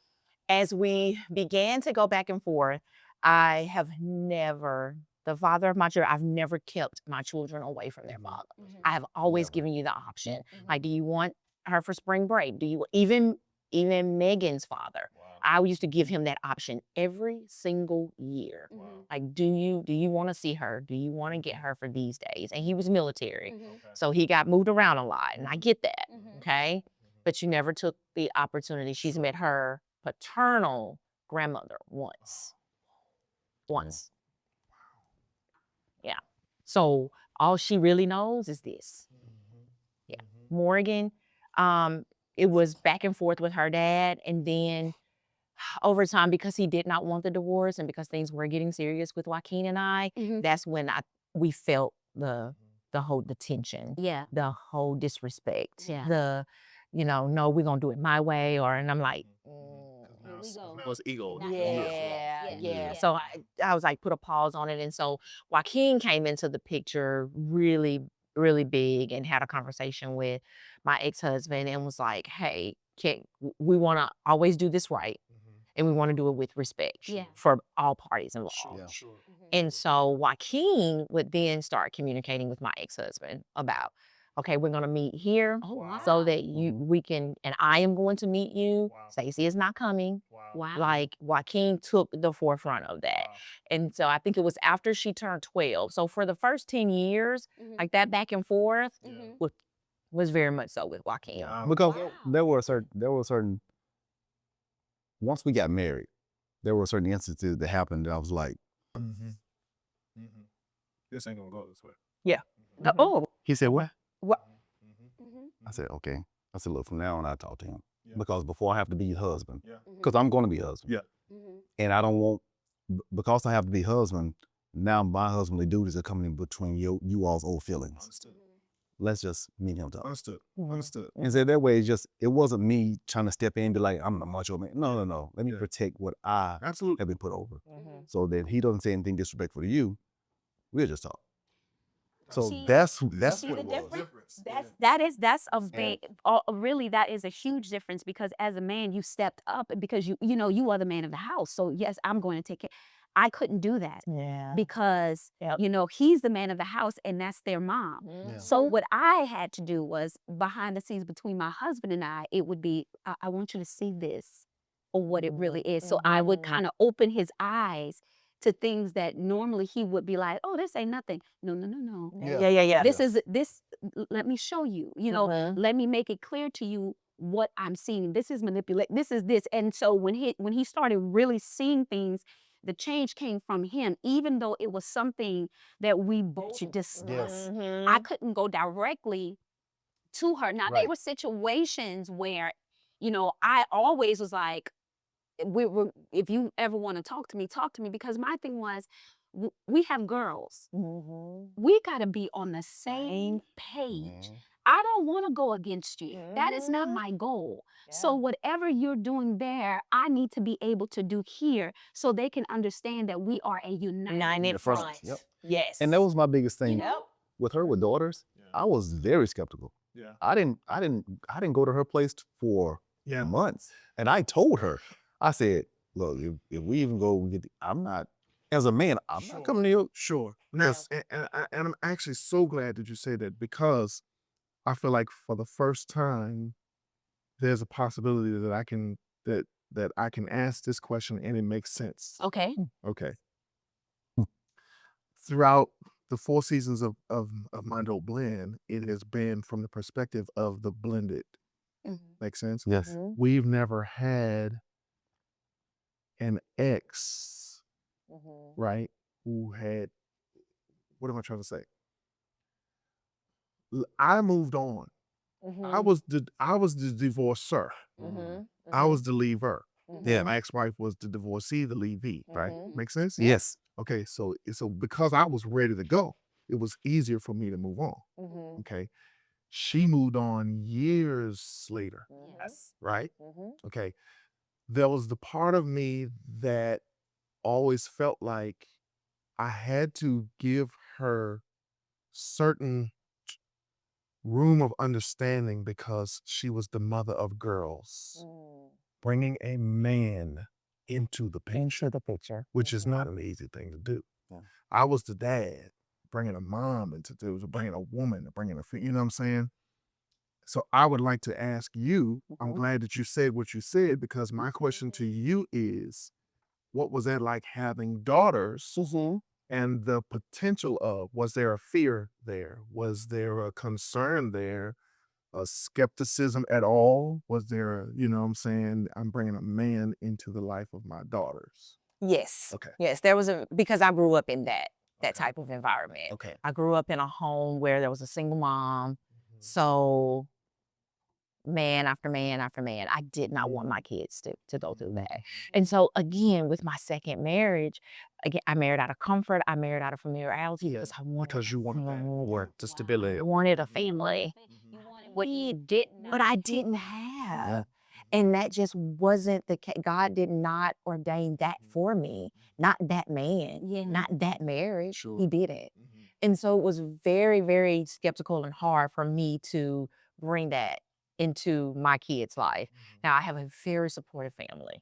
as we began to go back and forth, I have never, the father of my children, I've never kept my children away from their mother. I have always Never. given you the option. Like, do you want her for spring break? Do you even Megan's father? I used to give him that option every single year. Like, do you want to see her? Do you want to get her for these days? And he was military, so he got moved around a lot, and I get that. Okay, but you never took the opportunity. She's met her paternal grandmother once. Once. Yeah. So all she really knows is this. Yeah. Morgan, it was back and forth with her dad, and then over time, because he did not want the divorce and because things were getting serious with Joaquin and I, that's when we felt the tension, Yeah. the whole disrespect, Yeah. the, no, we're gonna do it my way, and I'm like, Here we go. Now it's ego. Not- yeah, yes, yeah. yeah. So I was like, put a pause on it. And so Joaquin came into the picture really, really big and had a conversation with my ex-husband and was like, hey, we want to always do this right. And we want to do it with respect Yeah. for all parties involved. Yeah. Sure. And so Joaquin would then start communicating with my ex-husband about, okay, we're going to meet here Oh, wow. so that we can, and I am going to meet you. Wow. Stacey is not coming. Wow. Like, Joaquin took the forefront of that. And so I think it was after she turned 12. So for the first 10 years, like that back and forth was very much so with Joaquin. Because Wow. there were certain once we got married, there were certain instances that happened that I was like, This ain't gonna go this way. Oh, he said, what? Mm-hmm. I said, okay. I said, look, from now on, I talk to him. Yeah. Because before I have to be husband, Yeah. because I'm going to be husband. Yeah. And I don't want, because I have to be husband, now my husbandly duties are coming in between you all's old feelings. Understood. Let's just meet him talk. Understood. Mhm. Understood. And so that way, it wasn't me trying to step in and be like, I'm the macho man. No. Let me Yeah. protect what I Absolutely. have been put over. Mhm. So that he doesn't say anything disrespectful to you, we'll just talk. So See- that's see what the it was. difference? That's That's a big, really, that is a huge difference because as a man, you stepped up because you are the man of the house. So yes, I'm going to take it. I couldn't do that yeah. because, Yep. he's the man of the house and that's their mom. Mhm. So what I had to do was behind the scenes between my husband and I, it would be, I want you to see this for what it really is. So I would kind of open his eyes to things that normally he would be like, oh, this ain't nothing. No. Yeah. This, let me show you, Mhm. let me make it clear to you what I'm seeing. This is manipulate. This is this. And so when he started really seeing things, the change came from him, even though it was something that we both discussed. I couldn't go directly to her. Now, there Right. were situations where, I always was like, if you ever want to talk to me, because my thing was, we have girls. Mhm. We got to be on the same page. I don't want to go against you. That is not my goal. So whatever you're doing there, I need to be able to do here so they can understand that we are a united The front. front. Yep. Yes. And that was my biggest thing. know? With her with daughters, I was very skeptical. Yeah. I didn't go to her place for Yeah. months. And I told her, I said, look, if we even go, I'm not, as a man, I'm not coming to you. Sure. Yes. And I'm actually so glad that you say that because I feel like for the first time, there's a possibility that I can ask this question and it makes sense. Okay. Okay. Throughout the 4 seasons of My Dope Blend, it has been from the perspective of the blended. Make sense? Yes. Mhm. We've never had an ex, Mhm. right, who had, what am I trying to say? I moved on. I was the divorcer. Mhm. I was the leaver. Yeah. My ex-wife was the divorcee, the leavee, right? Mhm. Make sense? Yes. Okay, so because I was ready to go, it was easier for me to move on. Mhm. Okay. She moved on years later, Yes. right? Mhm. Okay. There was the part of me that always felt like I had to give her certain room of understanding because she was the mother of girls. bringing a man into the Into the picture. which is not an easy thing to do. Yeah. I was the dad, bringing a mom into it, bringing a woman, bringing you know what I'm saying? So I would like to ask you, I'm glad that you said what you said, because my question to you is, what was that like having daughters and the potential of, was there a fear there? Was there a concern there? A skepticism at all? Was there, you know what I'm saying, I'm bringing a man into the life of my daughters? Yes. Okay. Yes, there was because I grew up in that type of environment. Okay. I grew up in a home where there was a single mom. So man after man after man, I did not want my kids to go through that. And so again, with my second marriage, again, I married out of comfort. I married out of familiarity because I wanted Because you wanted that work, the stability. I wanted a family. But I didn't have. And that just wasn't the case. God did not ordain that for me. Not that man, not that marriage. Sure. He didn't. And so it was very, very skeptical and hard for me to bring that into my kids' life. Now, I have a very supportive family.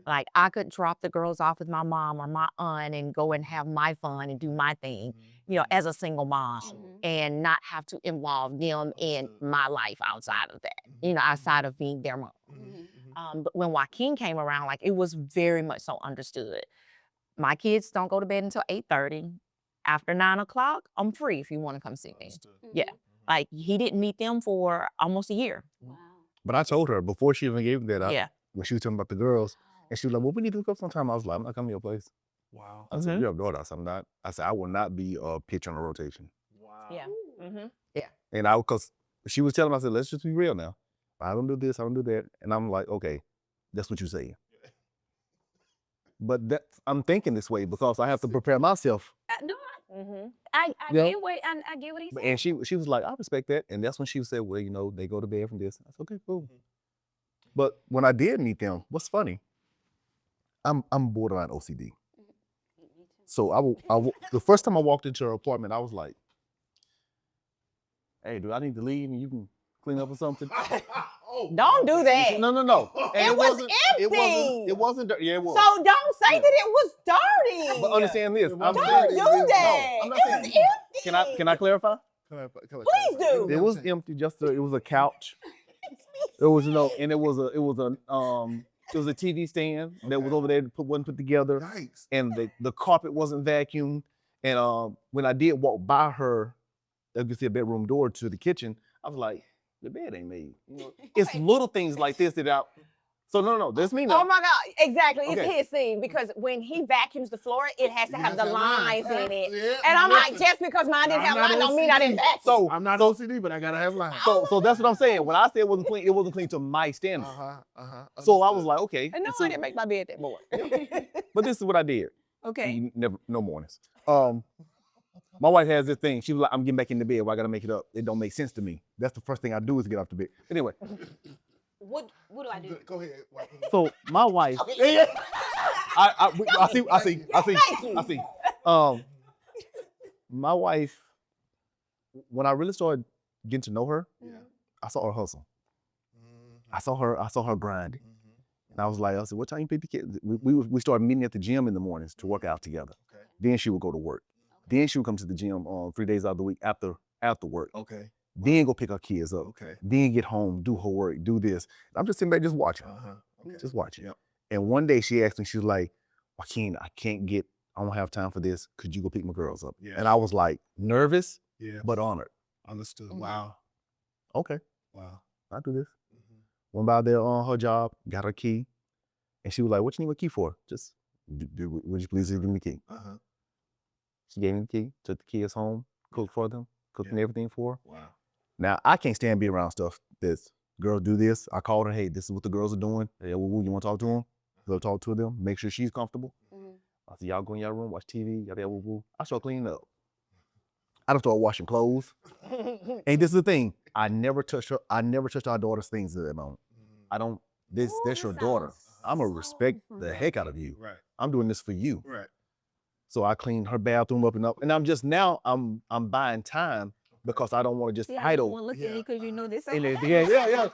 Like, I could drop the girls off with my mom or my aunt and go and have my fun and do my thing, you know, as a single mom, and not have to involve them in my life outside of that, you know, outside of being their mom. But when Joaquin came around, like, it was very much so understood. My kids don't go to bed until 8:30. After 9 o'clock, I'm free if you want to come see me. Yeah. Like, he didn't meet them for almost a year. But I told her before she even gave me that, Yeah. when she was talking about the girls, and she was like, well, we need to hook up sometime. I was like, I'm not coming to your place. Wow. I said, you have a daughter. I said, I'm not. I said, I will not be a pitch on a rotation. Wow. Yeah. And because she was telling me, I said, let's just be real now. I don't do this, I don't do that. And I'm like, okay, that's what you say. But I'm thinking this way because I have to prepare myself. I Yeah. get what I get what he's saying. And she was like, I respect that. And that's when she said, well, you know, they go to bed from this. I said, okay, cool. But when I did meet them, what's funny, I'm borderline OCD. So the first time I walked into her apartment, I was like, hey, do I need to leave and you can clean up or something? Don't do that. No. And It was It empty. wasn't dirty. Yeah, it was. So don't say that it was dirty. But understand this. Don't saying- do No, that. I'm not It saying- was empty. Can I clarify? Please do. It was empty. It was a couch. It was and it was a TV stand that was over there wasn't put together. Nice. And the carpet wasn't vacuumed. And when I did walk by her, you could see a bedroom door to the kitchen, I was like, the bed ain't made. You know, it's little things like this that So no, that's me now. Oh my God, exactly. It's Okay. his thing because when he vacuums the floor, it has to It have has the to have lines. lines in it. Yeah, And I'm like, listen. just because mine didn't I'm have not lines don't mean I didn't OCD. vacuum. So I'm not OCD, but I gotta have lines. so that's what I'm saying. When I say it wasn't clean to my standard. So I was like, okay. And no, so- I didn't make my bed that morning. But this is what I did. Okay. No mornings. My wife has this thing. She was like, I'm getting back in the bed. Why I gotta make it up? It don't make sense to me. That's the first thing I do is get off the bed. Anyway, What do I do? Go ahead. so my wife, I see. My wife, when I really started getting to know her, I saw her hustle. I saw her grind. And I was like, I said, what time you pick the kids? We started meeting at the gym in the mornings to work out together. Okay. Then she would go to work. Then she would come to the gym 3 days out of the week after work. Okay. Then go pick her kids up. Okay. Then get home, do her work, do this. I'm just sitting back just watching. Okay. Just watching. Yep. And one day she asked me, she was like, Joaquin, I don't have time for this. Could you go pick my girls up? Yeah. And I was like, nervous, Yeah. but honored. Understood. Mhm. Wow. Okay, Wow. I'll do this. Went by there on her job, got her key. And she was like, what you need a key for? Just, would you please give me the key? She gave me the key, took the kids home, cooked for them, cooking everything for her. Wow. Now, I can't stand being around stuff that's, girls do this. I called her, hey, this is what the girls are doing. Hey, you want to talk to them? Go talk to them, make sure she's comfortable. I said, y'all go in your room, watch TV, yada, yada, woo, woo. I start cleaning up. I don't start washing clothes. And this is the thing, I never touched our daughter's things at that moment. I don't, that's your daughter. I'm gonna respect the heck out of you. Right. I'm doing this for you. Right. So I cleaned her bathroom up. And I'm just now, I'm buying time because I don't want to just See, I don't idle. want to look at you because you know this. Yeah.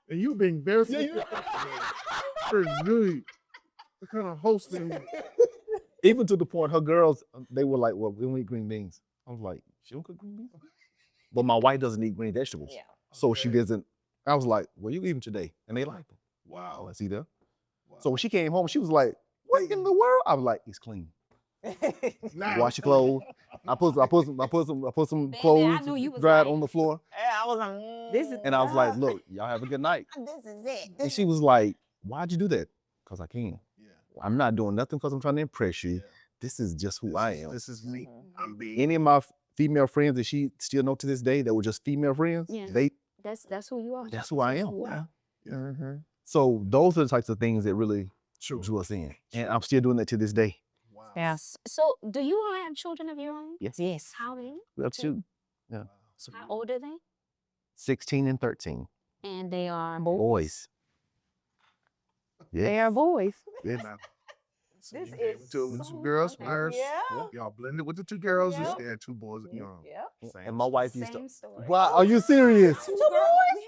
And you being very really kind of hosting. Even to the point, her girls, they were like, well, we don't eat green beans. I was like, she don't cook green beans? But my wife doesn't eat green vegetables. Yeah. So she doesn't. I was like, well, you eat them today. And they like them. Wow, I see that. So when she came home, she was like, what in the world? I was like, it's clean. Wash your clothes. I put some Baby, I clothes knew you was dried right. on the floor. Yeah, I was like, This is- And I was like, look, y'all have a good night. this is it. And she was like, why'd you do that? Because I can. Yeah. I'm not doing nothing because I'm trying to impress you. Yeah. This is just who I am. This is me. I'm being. Any of my female friends that she still know to this day that were just female friends, Yeah. That's who you are. that's who I am. Wow. Mhm. So those are the types of things that really drew us in. And I'm still doing that to this day. Wow. Yes. So do you all have children of your own? Yes. Yes. How many? We have two. Yeah. How old are they? 16 and 13. And they are Boys. Yeah. They are boys. Yeah, now. So This you came is with two so girls funny. first. Yeah. Y'all blended with the two girls. Yeah. You had two boys. You know, Yeah. same And my wife used to. Same story. Wow, are you serious? Two boys? We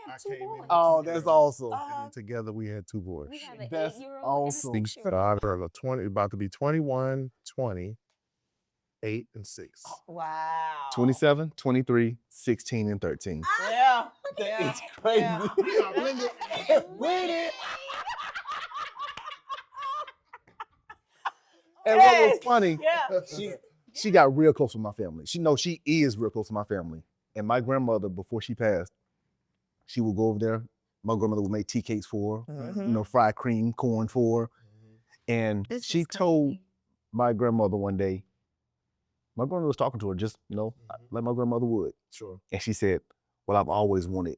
I have two came in boys. with Oh, two that's girls. awesome. And then together we had two boys. We have an That's 8-year-old awesome. and a 6-year-old. Daughter of 20, about to be 21, 20, 8, and 6. Wow. 27, 23, 16, and 13. Yeah. Yeah. It's crazy. Yeah. Wait. And what was Yes. funny, Yeah. she got real close with my family. She is real close to my family. And my grandmother, before she passed, she would go over there. My grandmother would make tea cakes for her, Mhm. fried cream, corn for her. And This she is told crazy. my grandmother one day, my grandmother was talking to her, just, like my grandmother would. Sure. And she said, well, I've always wanted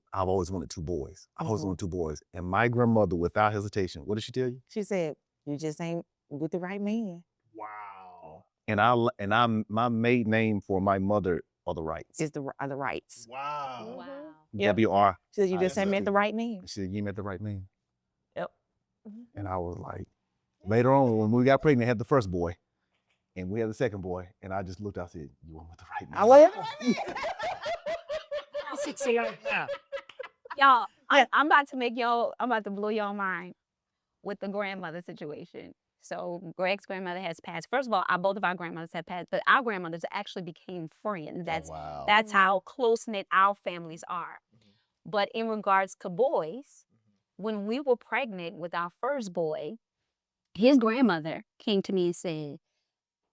two boys. I've always wanted two boys. And my grandmother, without hesitation, what did she tell you? She said, you just ain't with the right man. Wow. And my maiden name for my mother are the Wrights. Is the rights. Wow. Wow. Yep. W-R. So you just ain't Yes, met the right man. She said, you met the right man. Yep. And I was like, later on, when we got pregnant, had the first boy, and we had the second boy, and I just looked out and said, you went with the right man. I love Y'all, Yeah. I'm about to blow y'all mind with the grandmother situation. So Greg's grandmother has passed. First of all, both of our grandmothers have passed, but our grandmothers actually became friends. Wow. That's how close-knit our families are. But in regards to boys, when we were pregnant with our first boy, his grandmother came to me and said,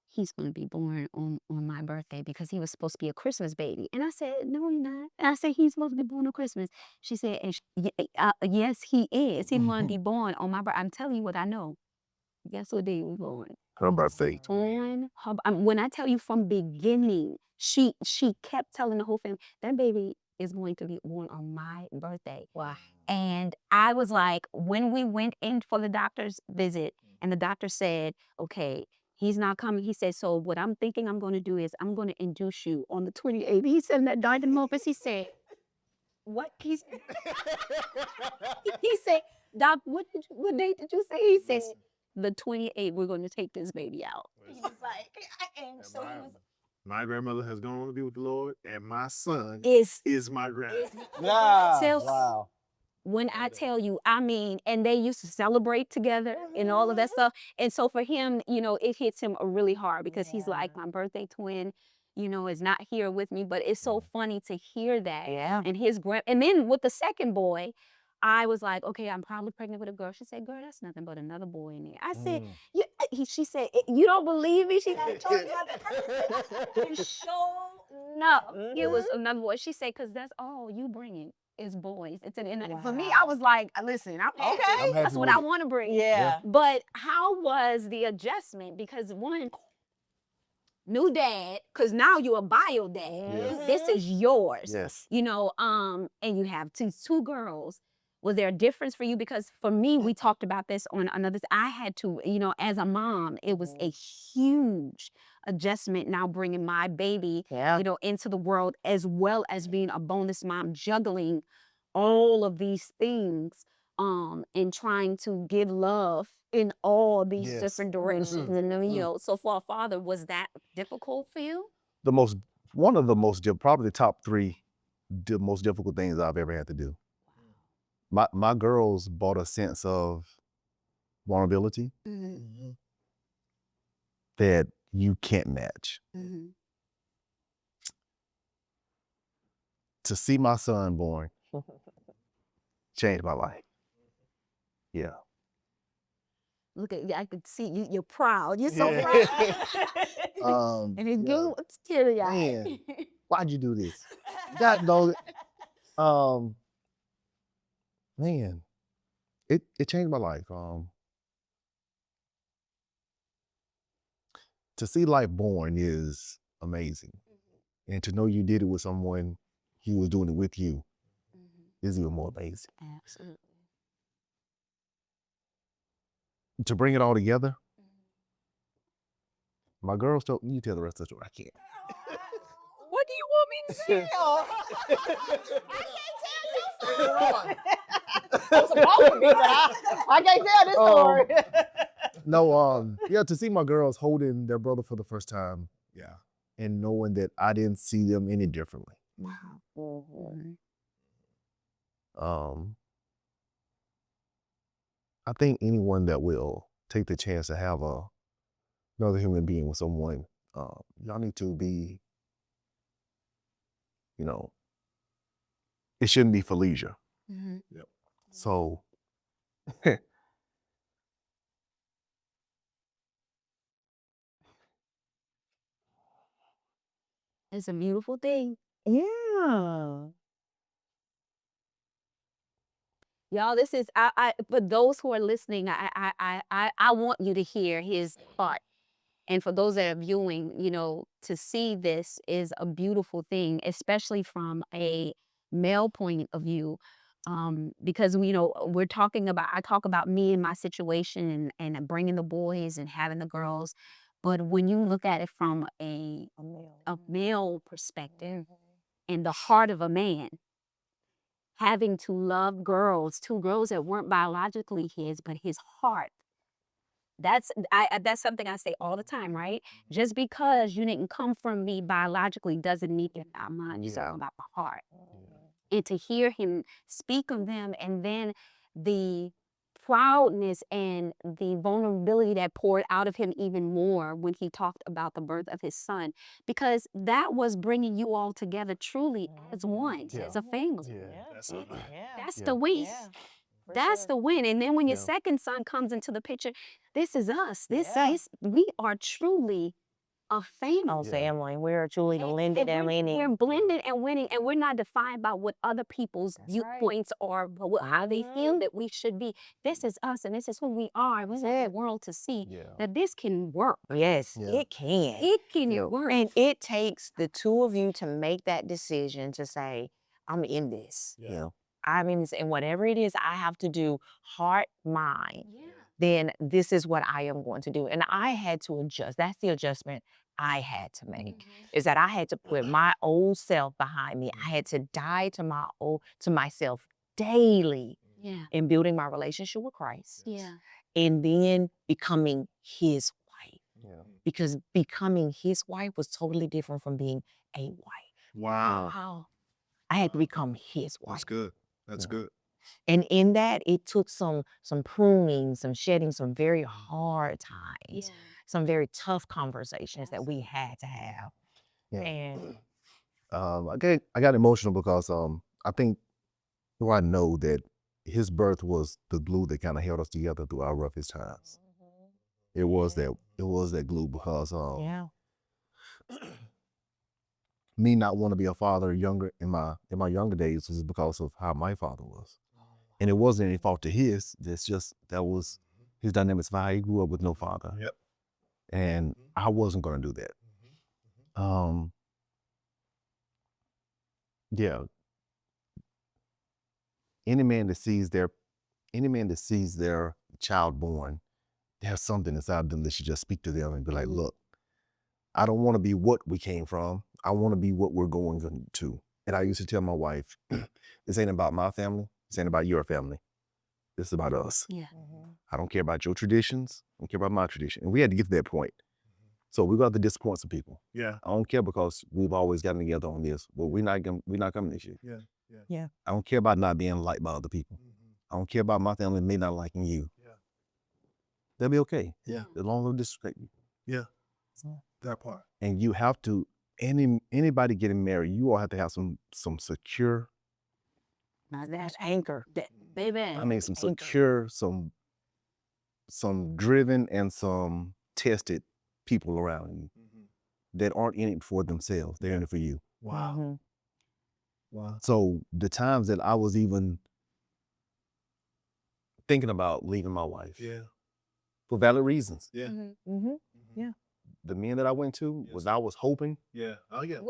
he's going to be born on my birthday because he was supposed to be a Christmas baby. And I said, no, he's not. And I said, he's supposed to be born on Christmas. She said, yes, he is. He's going to be born on my birthday. I'm telling you what I know. Guess what day he was born? Her birthday. When I tell you from beginning, she kept telling the whole family, that baby is going to be born on my birthday. Wow. And I was like, when we went in for the doctor's visit, and the doctor said, okay, he's not coming. He said, so what I'm thinking I'm going to do is I'm going to induce you on the 28th. He said in that dying office, he said, what? He said, Doc, what date did you say? He says, the 28th, we're going to take this baby out. He was like, and so he was. My grandmother has gone on to be with the Lord, and my son Is my grandson. Wow. When I tell you, I mean, and they used to celebrate together and all of that stuff. And so for him, it hits him really hard because he's like, my birthday twin, is not here with me. But it's so funny to hear that. Yeah. And then with the second boy, I was like, okay, I'm probably pregnant with a girl. She said, girl, that's nothing but another boy in there. I said, she said, you don't believe me? She got told you about that. And no, it was another boy. She said, because that's all you bringing is boys. And for me, I was like, listen, I'm okay. I'm happy That's what with I it. want to bring. Yeah. But how was the adjustment? Because one, new dad, because now you're a bio dad. Yes. This is yours. Yes. And you have two girls. Was there a difference for you? Because for me, we talked about this on another. I had to, as a mom, it was a huge adjustment now bringing my baby, into the world, as well as being a bonus mom, juggling all of these things, and trying to give love in all these different directions. And so for a father, was that difficult for you? Probably the top 3, the most difficult things I've ever had to do. my girls brought a sense of vulnerability that you can't match. To see my son born changed my life. Yeah. Look at you. I could see you. You're proud. You're so Yeah. proud. And it's Yeah. good. It's teary Man, why'd you do this? God knows. Man, it changed my life. To see life born is amazing, and to know you did it with someone who was doing it with you is even more amazing. Absolutely. To bring it all together, my girls told you tell the rest of the story. I can't. What do you want me to tell? I can't tell your story. I'm supposed to be, but I can't tell this story. No, yeah, to see my girls holding their brother for the first time, yeah, and knowing that I didn't see them any differently. I think anyone that will take the chance to have another human being with someone, y'all need to be, it shouldn't be for leisure. Yep. So It's a beautiful thing. Yeah. Y'all, this is for those who are listening, I want you to hear his heart. And for those that are viewing, to see this is a beautiful thing, especially from a male point of view. Because we're talking about, I talk about me and my situation and bringing the boys and having the girls. But when you look at it from a male perspective and the heart of a man, having to love girls, two girls that weren't biologically his, but his heart. That's something I say all the time, right? Just because you didn't come from me biologically doesn't mean you're not mine. It's all about the heart. And to hear him speak of them, and then the proudness and the vulnerability that poured out of him even more when he talked about the birth of his son, because that was bringing you all together truly as one, as a family. That's the win. That's the win. And then when your second son comes into the picture, this is us. We are truly a family. Family. We're truly blended and winning. We're blended and winning, and we're not defined by what other people's viewpoints are, but how they feel that we should be. This is us, and this is who we are. We want the world to see that this can work. Yes, it can. It can work. And it takes the two of you to make that decision to say, I'm in this. I mean, and whatever it is I have to do, heart, mind, then this is what I am going to do. And I had to adjust. That's the adjustment I had to make, is that I had to put my old self behind me. I had to die to myself daily in building my relationship with Christ. And then becoming his wife. Because becoming his wife was totally different from being a wife. Wow. I had to become his wife. That's good. That's good. And in that, it took some pruning, some shedding, some very hard times, some very tough conversations that we had to have. And I got emotional because I think, I know that his birth was the glue that kind of held us together through our roughest times. It was that glue, because me not want to be a father in my younger days was because of how my father was. And it wasn't any fault to his. It's just that was his dynamics of how he grew up with no father. And I wasn't going to do that. Any man that sees their child born, there's something inside them that should just speak to them and be like, look, I don't want to be what we came from. I want to be what we're going to. And I used to tell my wife, this ain't about my family. This ain't about your family. This is about us. I don't care about your traditions. I don't care about my tradition. And we had to get to that point. So we got to disappoint some people. I don't care because we've always gotten together on this. But we're not coming this year. I don't care about not being liked by other people. I don't care about my family may not liking you. Yeah. They'll be okay. Yeah. As long as they disrespect you. Yeah. That part. And you have to, anybody getting married, you all have to have some secure, Now that's anchor. Baby. I mean, some Anchor. secure, some driven and some tested people around you that aren't in it for themselves. They're in it for you. Wow. Mhm. Wow. So the times that I was even thinking about leaving my wife Yeah. for valid reasons, Yeah. Mhm. Yeah. the men that I went to was I was hoping. Yeah. Oh yeah.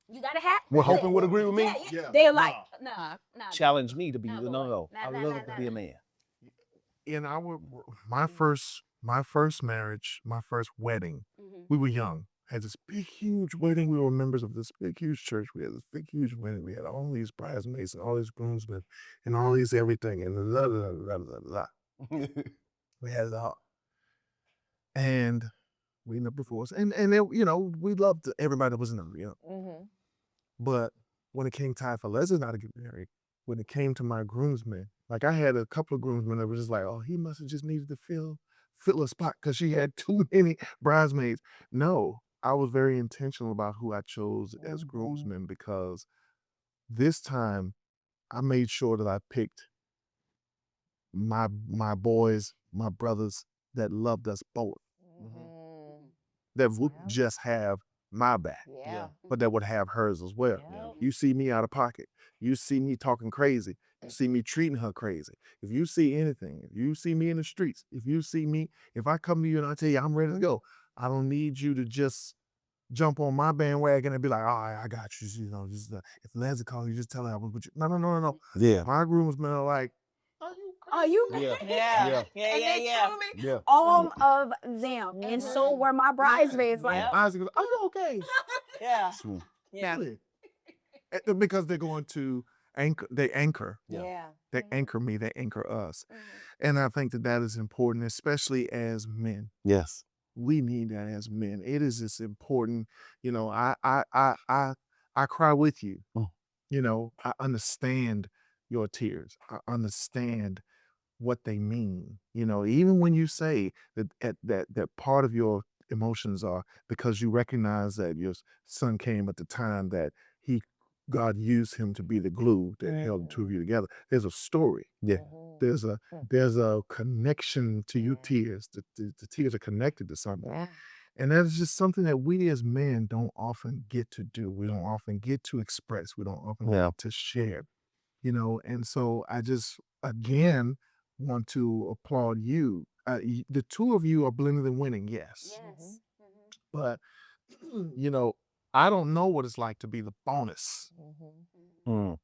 You gotta have. Well, hoping would agree with me. Yeah, Yeah. They're like, nah. Challenge me to be Nah, no, boy. no. Nah, I nah, love nah, to nah, be a nah. man. In my first marriage, my first wedding, we were young. Had this big, huge wedding. We were members of this big, huge church. We had this big, huge wedding. We had all these bridesmaids and all these groomsmen and all these everything and blah, blah, blah, blah, blah. We had it all. And we ended up divorced. And it, we loved everybody that was in there, Mhm. But when it came time for Leslie and I to get married, when it came to my groomsmen, like I had a couple of groomsmen that were just like, oh, he must have just needed to fill a spot because she had too many bridesmaids. No, I was very intentional about who I chose as groomsmen because this time I made sure that I picked my boys, my brothers that loved us both, that wouldn't just have my back, Yeah. but that would have hers as well. Yeah. You see me out of pocket. You see me talking crazy. You see me treating her crazy. If you see anything, if you see me in the streets, if I come to you and I tell you I'm ready to go, I don't need you to just jump on my bandwagon and be like, oh, I got you. Just if Leslie calls you, just tell her I was with you. No, no, no, no, no. Yeah. My groomsmen are like, Are you? Yeah. Yeah. Yeah. Yeah. And Yeah. they Yeah. told me Yeah. all of them, and so were my bridesmaids. Like, Yep. Isaac goes, are you okay? Yeah. Swoon. Yeah. Really? Because they're going to anchor. They anchor. Yeah. They anchor me. They anchor us. And I think that is important, especially as men. Yes. We need that as men. It is just important. I cry with you. I understand your tears. I understand what they mean. Even when you say that part of your emotions are because you recognize that your son came at the time that God used him to be the glue that held the two of you together. There's a story. Yeah. There's a connection to your tears. The tears are connected to something. Yeah. And that's just something that we as men don't often get to do. We don't often get to express. We don't often get to share. And so I just, again, want to applaud you. The two of you are blended and winning, yes. yes. But, I don't know what it's like to be the bonus. Mm.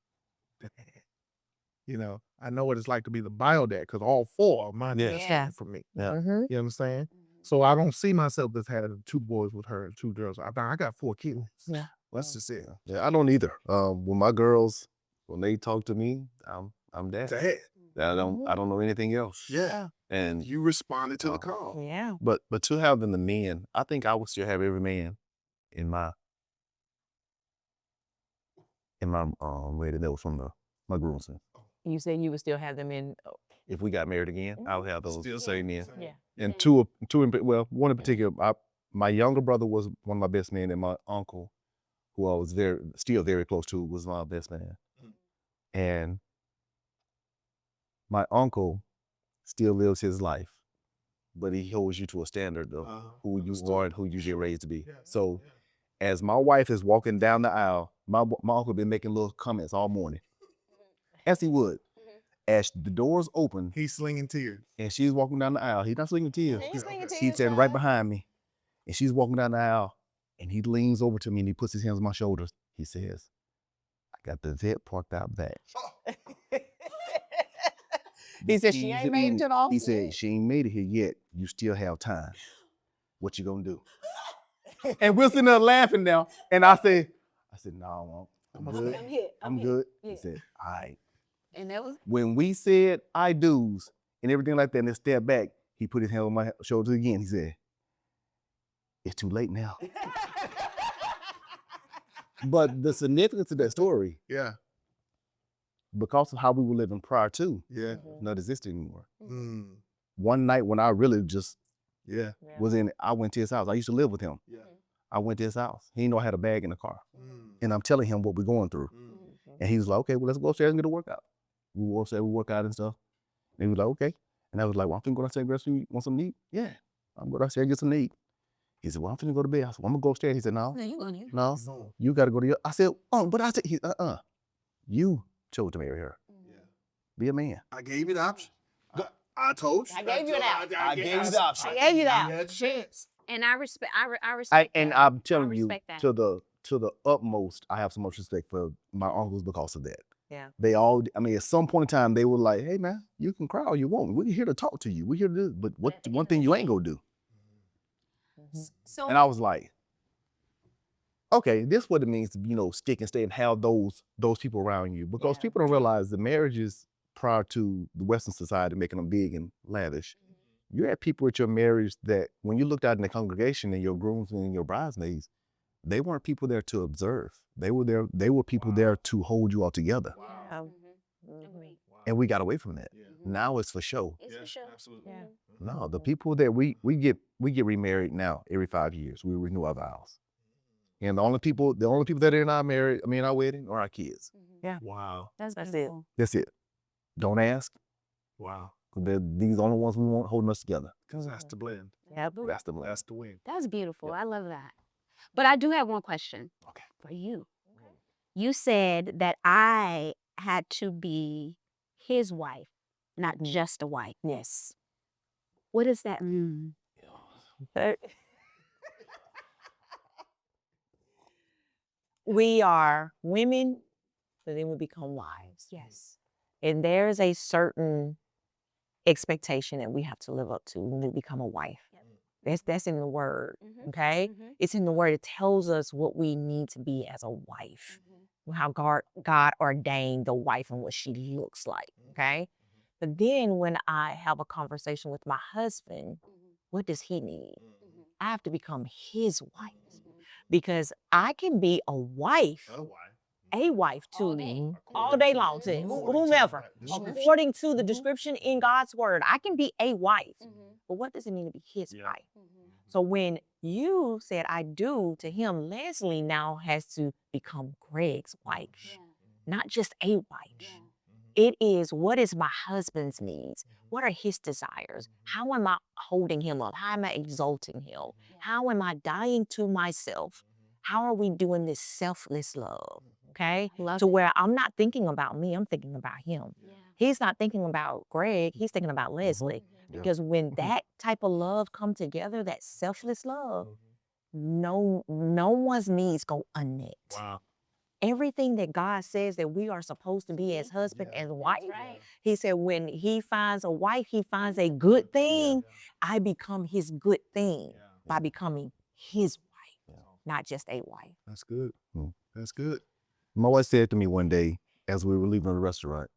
I know what it's like to be the bio dad because all four are mine Yeah. for me. Yeah. Mhm. You know what I'm saying? So I don't see myself as having two boys with her and two girls. I got 4 kids. Yeah. That's just it. Yeah, I don't either. When my girls, when they talk to me, I'm dad. Dad. I don't know anything else. Yeah. And You responded to the call. Yeah. but to have them the men, I think I would still have every man in my way that was from my groomsmen. You said you would still have them in. If we got married again, I would have those Still same men. Yeah. And one in particular, my younger brother was one of my best men, and my uncle, who I was still very close to, was my best man. And my uncle still lives his life, but he holds you to a standard of who you are and who you get raised to be. So as my wife is walking down the aisle, my uncle been making little comments all morning, as he would. As the doors open, He's slinging tears. and she's walking down the aisle. He's not slinging tears. He's slinging She's tears, standing right child. behind me, and she's walking down the aisle, and he leans over to me and he puts his hands on my shoulders. He says, I got the vet parked out back. He said she ain't made it to the office. He said, she ain't made it here yet. You still have time. What you gonna do? And we're sitting there laughing now. And I said, no, I'm good. I'm good. He said, all right. And that was When we said I do's and everything like that, and then stepped back, he put his hand on my shoulder again. He said, it's too late now. But the significance of that story, Yeah. because of how we were living prior to, Yeah. not exist anymore. Mm. One night when I really just Yeah. I went to his house. I used to live with him. Yeah. I went to his house. He didn't know I had a bag in the car. Mm. And I'm telling him what we're going through. And he was like, okay, well, let's go upstairs and get a workout. We go upstairs, we work out and stuff. And he was like, okay. And I was like, well, I'm finna go downstairs and grab some, want something to eat? Yeah. I'm going downstairs and get something to eat. He said, well, I'm finna go to bed. I said, well, I'm gonna go upstairs. He said, no, No, you gonna no, you gotta go to your, I said, oh, but I said, you chose to marry her. Yeah. Be a man. I gave you the option. I told you. I gave you an option. I gave you the option. I gave you that. You had a chance. And I respect. I respect. And that. I'm telling I you, respect that. to the utmost, I have so much respect for my uncles because of that. Yeah. They all, I mean, at some point in time, they were like, hey, man, you can cry all you want. We're here to talk to you. We're here to do, but what one thing you ain't gonna do. So And I was like, okay, this is what it means to, stick and stay and have those people around you. Because Yeah. people don't realize the marriages prior to the Western society making them big and lavish. You had people at your marriage that when you looked out in the congregation and your grooms and your bridesmaids, they weren't people there to observe. They were people there to hold you all together. Wow. Agreed. And we got away from that. Yeah. Now it's for show. It's for sure. Absolutely. Yeah. No, the people that we get remarried now every 5 years. We renew our vows. And the only people that are in our marriage, our wedding, are our kids. Wow. That's That's it. beautiful. That's it. Don't ask. Wow. They're these the only ones we want holding us together. Because that's the blend. Yep. That's the blend. That's the win. That's beautiful. Yep. I love that. But I do have one question. Okay. For you. You said that I had to be his wife, not just a wife. Yes. What does that mean? We are women, but then we become wives. Yes. And there's a certain expectation that we have to live up to when we become a wife. That's in the word. Okay? It's in the word. It tells us what we need to be as a wife. How God ordained the wife and what she looks like. Okay? But then when I have a conversation with my husband, what does he need? I have to become his wife. Because I can be a wife to all day long to whomever. According to the description in God's word, I can be a wife. But what does it mean to be his wife? So when you said I do to him, Leslie now has to become Greg's wife, not just a wife. It is, what is my husband's needs? What are his desires? How am I holding him up? How am I exalting him? How am I dying to myself? How are we doing this selfless love? Okay? Love To it. where I'm not thinking about me, I'm thinking about him. He's not thinking about Greg, he's thinking about Leslie. Yeah. Because when that type of love come together, that selfless love, no one's needs go unmet. Wow. Everything that God says that we are supposed to be as husband and wife, he said when he finds a wife, he finds a good thing. I become his good thing by becoming his wife, not just a wife. That's good. Mm. That's good. My wife said to me one day as we were leaving the restaurant,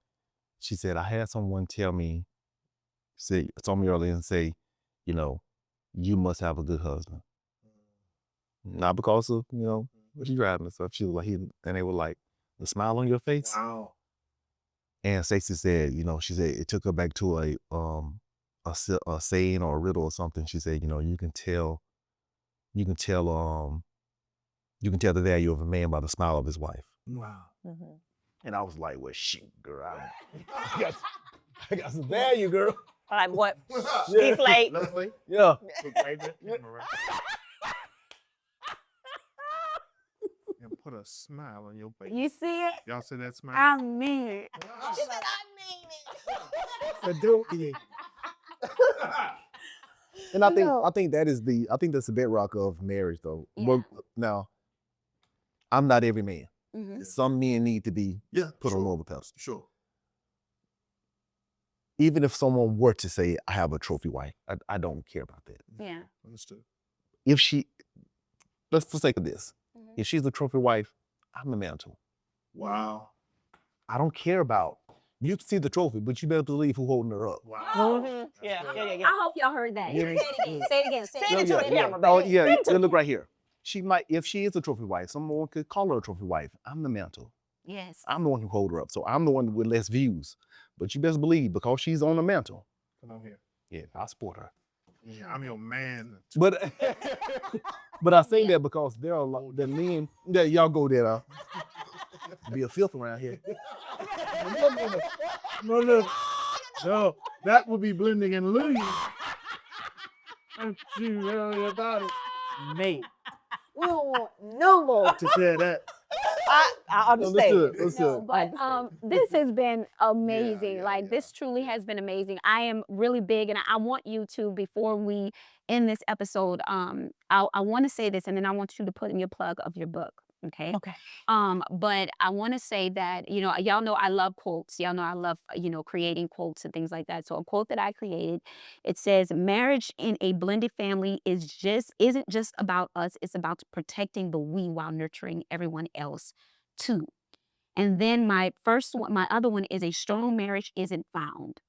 she said, I had someone told me earlier and say, you must have a good husband. Not because of, what you driving and stuff. She was like, and they were like, the smile on your face. Wow. And Stacey said, she said it took her back to a saying or a riddle or something. She said, you can tell the value of a man by the smile of his wife. Wow. And I was like, well, shoot, girl, I got some value, girl. Like what? Deflate. Leslie? Yeah. And put a smile on your face. You see it? Y'all see that smile? I mean it. She said, I mean it. But don't eat. And I think that's the bedrock of marriage, though. Yeah. Well, now, I'm not every man. Mhm. Some men need to be put on over pedestal. Sure. Even if someone were to say, I have a trophy wife, I don't care about that. Yeah. Understood. If she, let's for sake of this, if she's a trophy wife, I'm the mantle. Wow. I don't care about, you can see the trophy, but you better believe who's holding her up. Wow. Yeah. I hope y'all heard that. Yeah. Say it again. Say it Say it again. to the camera, baby. Yeah, look right here. She might, if she is a trophy wife, someone could call her a trophy wife. I'm the mantle. Yes. I'm the one who hold her up. So I'm the one with less views. But you best believe, because she's on the mantle, Come on here. yeah, I support her. Yeah, I'm your man. But but I say that because there are a lot the men that y'all go there be a filth around here. No, that would be blending and losing. Don't you worry about it, mate. We don't want no more. To say that. I understand. No, but this has been amazing. Like this truly has been amazing. I am really big, and I want you to, before we end this episode, I want to say this, and then I want you to put in your plug of your book. Okay. Okay. But I want to say that, y'all know I love quotes. Y'all know I love, creating quotes and things like that. So a quote that I created, it says, marriage in a blended family isn't just about us. It's about protecting the we while nurturing everyone else too. And then my other one is, a strong marriage isn't found.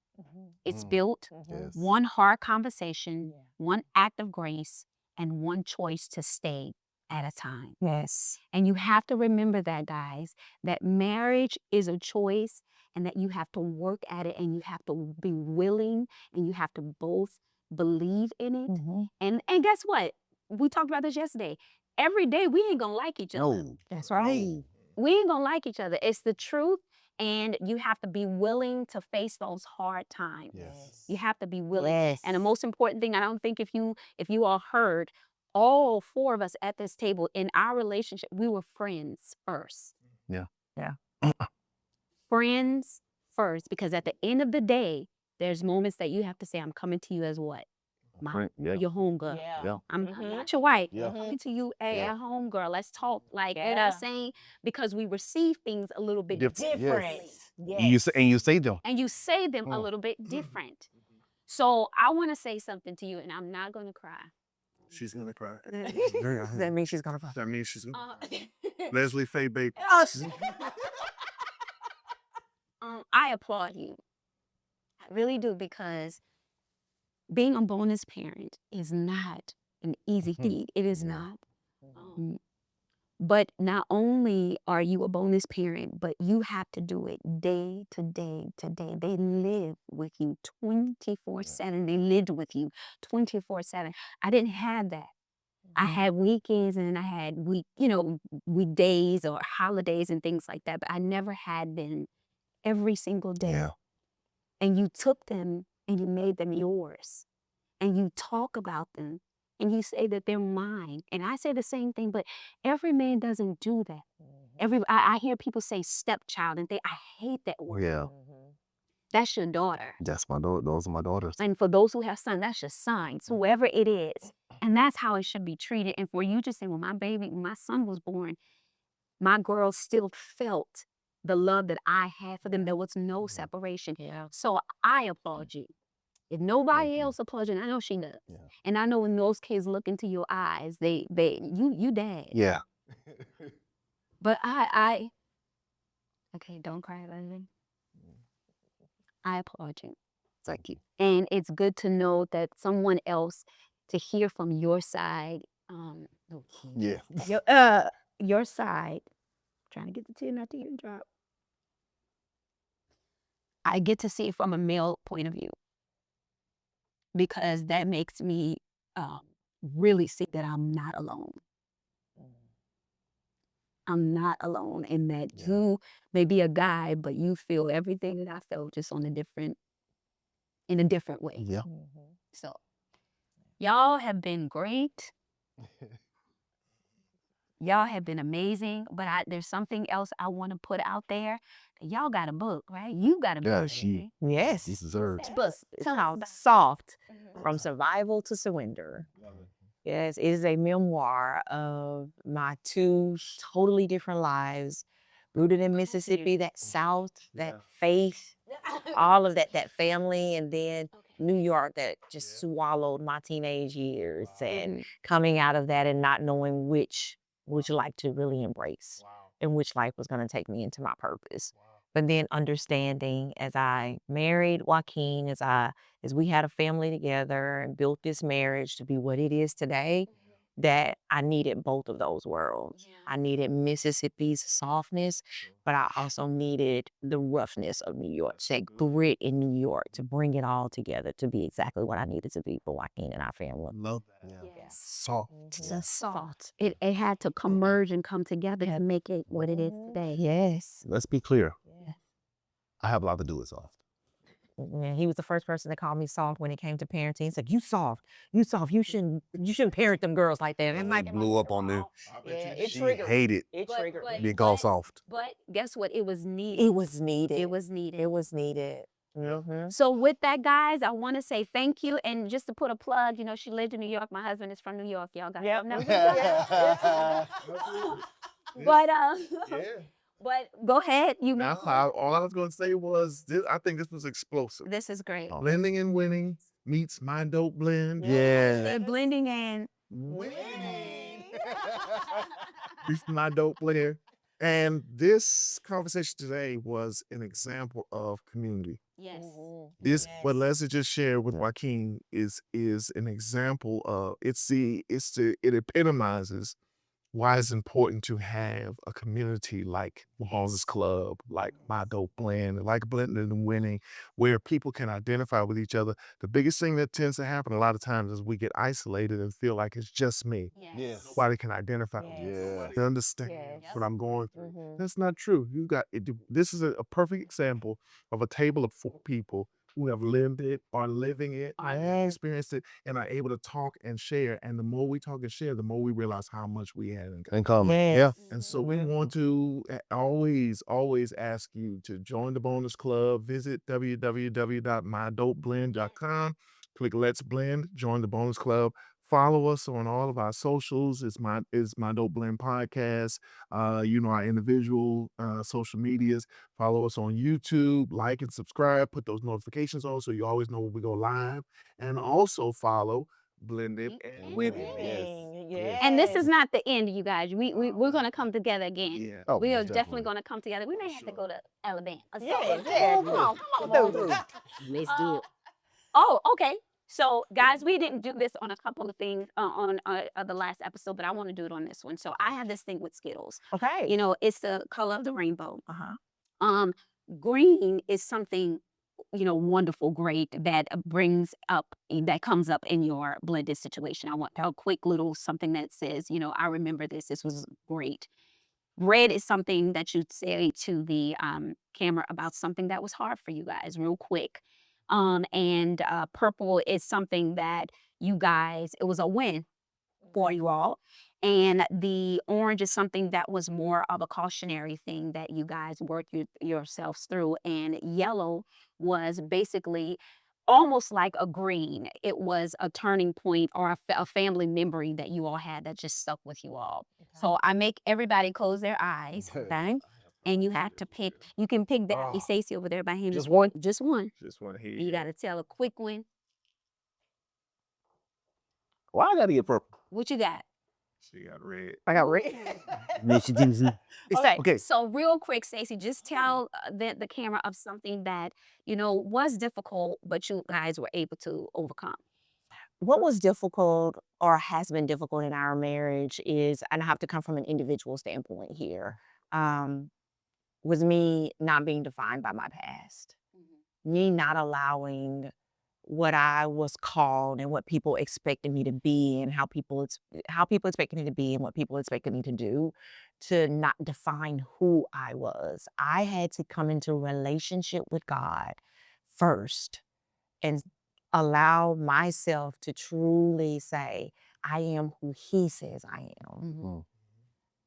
It's built Yes. one hard conversation, one act of grace, and one choice to stay at a time. Yes. And you have to remember that, guys, that marriage is a choice, and that you have to work at it, and you have to be willing, and you have to both believe in it. And guess what? We talked about this yesterday. Every day we ain't gonna like each other. No. That's right. We ain't gonna like each other. It's the truth. And you have to be willing to face those hard times. Yes. You have to be willing. Yes. And the most important thing, I don't think if you all heard, all four of us at this table in our relationship, we were friends first. Yeah. Yeah. Friends first, because at the end of the day, there's moments that you have to say, I'm coming to you as what? Yeah. Your homegirl. Yeah. I'm not your wife. Yeah. I'm coming to you, hey, Yeah. a homegirl. Let's talk. Like, you know what I'm saying? Because we receive things a little bit Different. differently. Yes. You say them. And you say them a little bit different. So I want to say something to you, and I'm not going to cry. She's gonna cry. That means she's gonna cry. That means she's gonna. Leslie Faye Baker. I applaud you. I really do, because being a bonus parent is not an easy thing. It is not. But not only are you a bonus parent, but you have to do it day to day to day. They live with you 24/7. They lived with you 24/7. I didn't have that. I had weekends, and I had weekdays or holidays and things like that, but I never had them every single day. Yeah. And you took them and you made them yours. And you talk about them and you say that they're mine. And I say the same thing, but every man doesn't do that. I hear people say stepchild, and I hate that word. Yeah. That's your daughter. That's my daughter. Those are my daughters. And for those who have sons, that's your sons, whoever it is. And that's how it should be treated. And for you to say, well, when my son was born, my girls still felt the love that I had for them. There was no separation. So I applaud you. If nobody else applauds you, and I know she does. And I know when those kids look into your eyes, you dad. Yeah. But okay, don't cry, Leslie. I applaud you. Thank you. And it's good to know that someone else, to hear from your side, Yeah. your side, trying to get the tear not to even drop. I get to see it from a male point of view, because that makes me really see that I'm not alone. I'm not alone in that you may be a guy, but you feel everything that I felt, just in a different way. Yeah. So y'all have been great. Y'all have been amazing, but there's something else I want to put out there. Y'all got a book, right? You got a book. Yeah, she. Yes. This is hers. This book is called Soft, From Survival to Surrender. Yes, it is a memoir of my two totally different lives, rooted in Mississippi, that South, that faith, all of that family, and then New York that just swallowed my teenage years, and coming out of that and not knowing which life to really embrace and which life was going to take me into my purpose. But then understanding, as I married Joaquin, as we had a family together and built this marriage to be what it is today, that I needed both of those worlds. I needed Mississippi's softness, but I also needed the roughness of New York, that grit in New York to bring it all together to be exactly what I needed to be for Joaquin and our family. Love that. Yeah. Soft. Just soft. It had to converge and come together to make it what it is today. Yes. Let's be clear. Yeah. I have a lot to do with soft. Yeah, he was the first person to call me soft when it came to parenting. He's like, "You soft, you soft. You shouldn't parent them girls like that." And It blew up on there. Yeah, it She triggered. hated It triggered me. being called soft. But guess what? It was needed. It was needed. It was needed. It was needed. Mm-hmm. So with that, guys, I want to say thank you. And just to put a plug, you know, she lived in New York. My husband is from New York. Y'all got Yep. something else? But but go ahead. You know, All I was going to say was, I think this was explosive. this is great. Blending and winning meets my dope blend. They're blending in. Winning. Meets my dope blend. And this conversation today was an example of community. Yes. This, what Leslie just shared with Joaquin is an example of it epitomizes why it's important to have a community like Moses Club, like My Dope Blend, like Blending and Winning, where people can identify with each other. The biggest thing that tends to happen a lot of times is we get isolated and feel like it's just me. Yes. Nobody can identify with me. Nobody understand what I'm going through. That's not true. You got it. This is a perfect example of a table of 4 people who have lived it, are living it, and experienced it, and are able to talk and share. And the more we talk and share, the more we realize how much we had in common. In common. Yes. Yeah. And so we want to always ask you to join the Bonus Club. Visit www.mydopeblend.com. Click Let's Blend. Join the Bonus Club. Follow us on all of our socials. It's my Dope Blend podcast. Our individual social medias. Follow us on YouTube. Like and subscribe. Put those notifications on so you always know when we go live. And also follow Blended and Winning. And this is not the end, you guys. We're gonna come together again. Yeah. Oh, We are most definitely gonna come together. We may have to go to Alabama. Yes, Come yes. on through. Let's do it. Oh, okay. So, guys, we didn't do this on a couple of things on the last episode, but I want to do it on this one. So, I have this thing with Skittles. Okay. You know, it's the color of the rainbow. Uh-huh. Green is something, you know, wonderful, great that that comes up in your blended situation. I want a quick little something that says, you know, I remember this. This was great. Red is something that you'd say to the camera about something that was hard for you guys, real quick. And purple is something that you guys, it was a win for you all. And the orange is something that was more of a cautionary thing that you guys worked yourselves through. And yellow was basically almost like a green. It was a turning point or a family memory that you all had that just stuck with you all. So I make everybody close their eyes, okay? And you have to pick, you can pick that Stacey over there by hand. Just one? Just one. Just want to hear And you got to tell a quick one. Why I gotta get purple? What you got? She got red. I got red. Okay. So real quick, Stacey, just tell the camera of something that, you know, was difficult, but you guys were able to overcome. What was difficult or has been difficult in our marriage is, and I have to come from an individual standpoint here, was me not being defined by my past. Me not allowing what I was called and what people expected me to be and how people expected me to be and what people expected me to do to not define who I was. I had to come into relationship with God first and allow myself to truly say, I am who He says I am.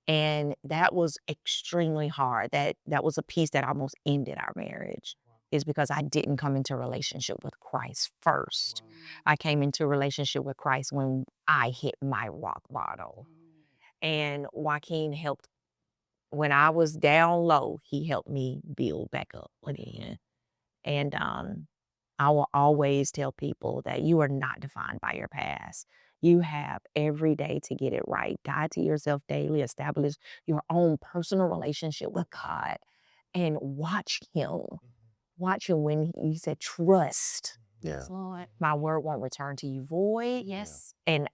And that was extremely hard. That was a piece that almost ended our marriage, is because I didn't come into relationship with Christ first. I came into relationship with Christ when I hit my rock bottom. And Joaquin helped, when I was down low, he helped me build back up again. And I will always tell people that you are not defined by your past. You have every day to get it right. Die to yourself daily. Establish your own personal relationship with God and watch Him. Watch Him when He said, trust. Yeah. Lord. My word won't return to you void. Yes. And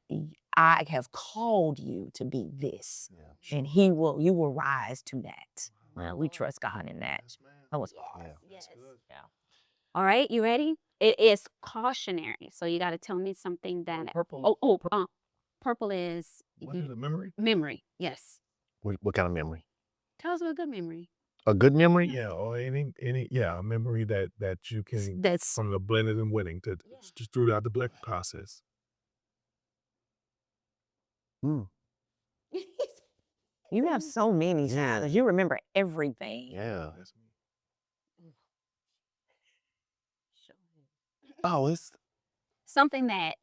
I have called you to be this, and you will rise to that. We trust God in that. That was hard. Yes. Yeah. All right, you ready? It is cautionary. So you got to tell me something that Purple. purple is What is it, memory? memory. Yes. What kind of memory? Tell us a good memory. A good memory? Yeah, or any a memory that you can That's from the blending and winning to just throughout the blending process. Hmm. You have so many times. You remember everything. Yeah. Oh, it's something that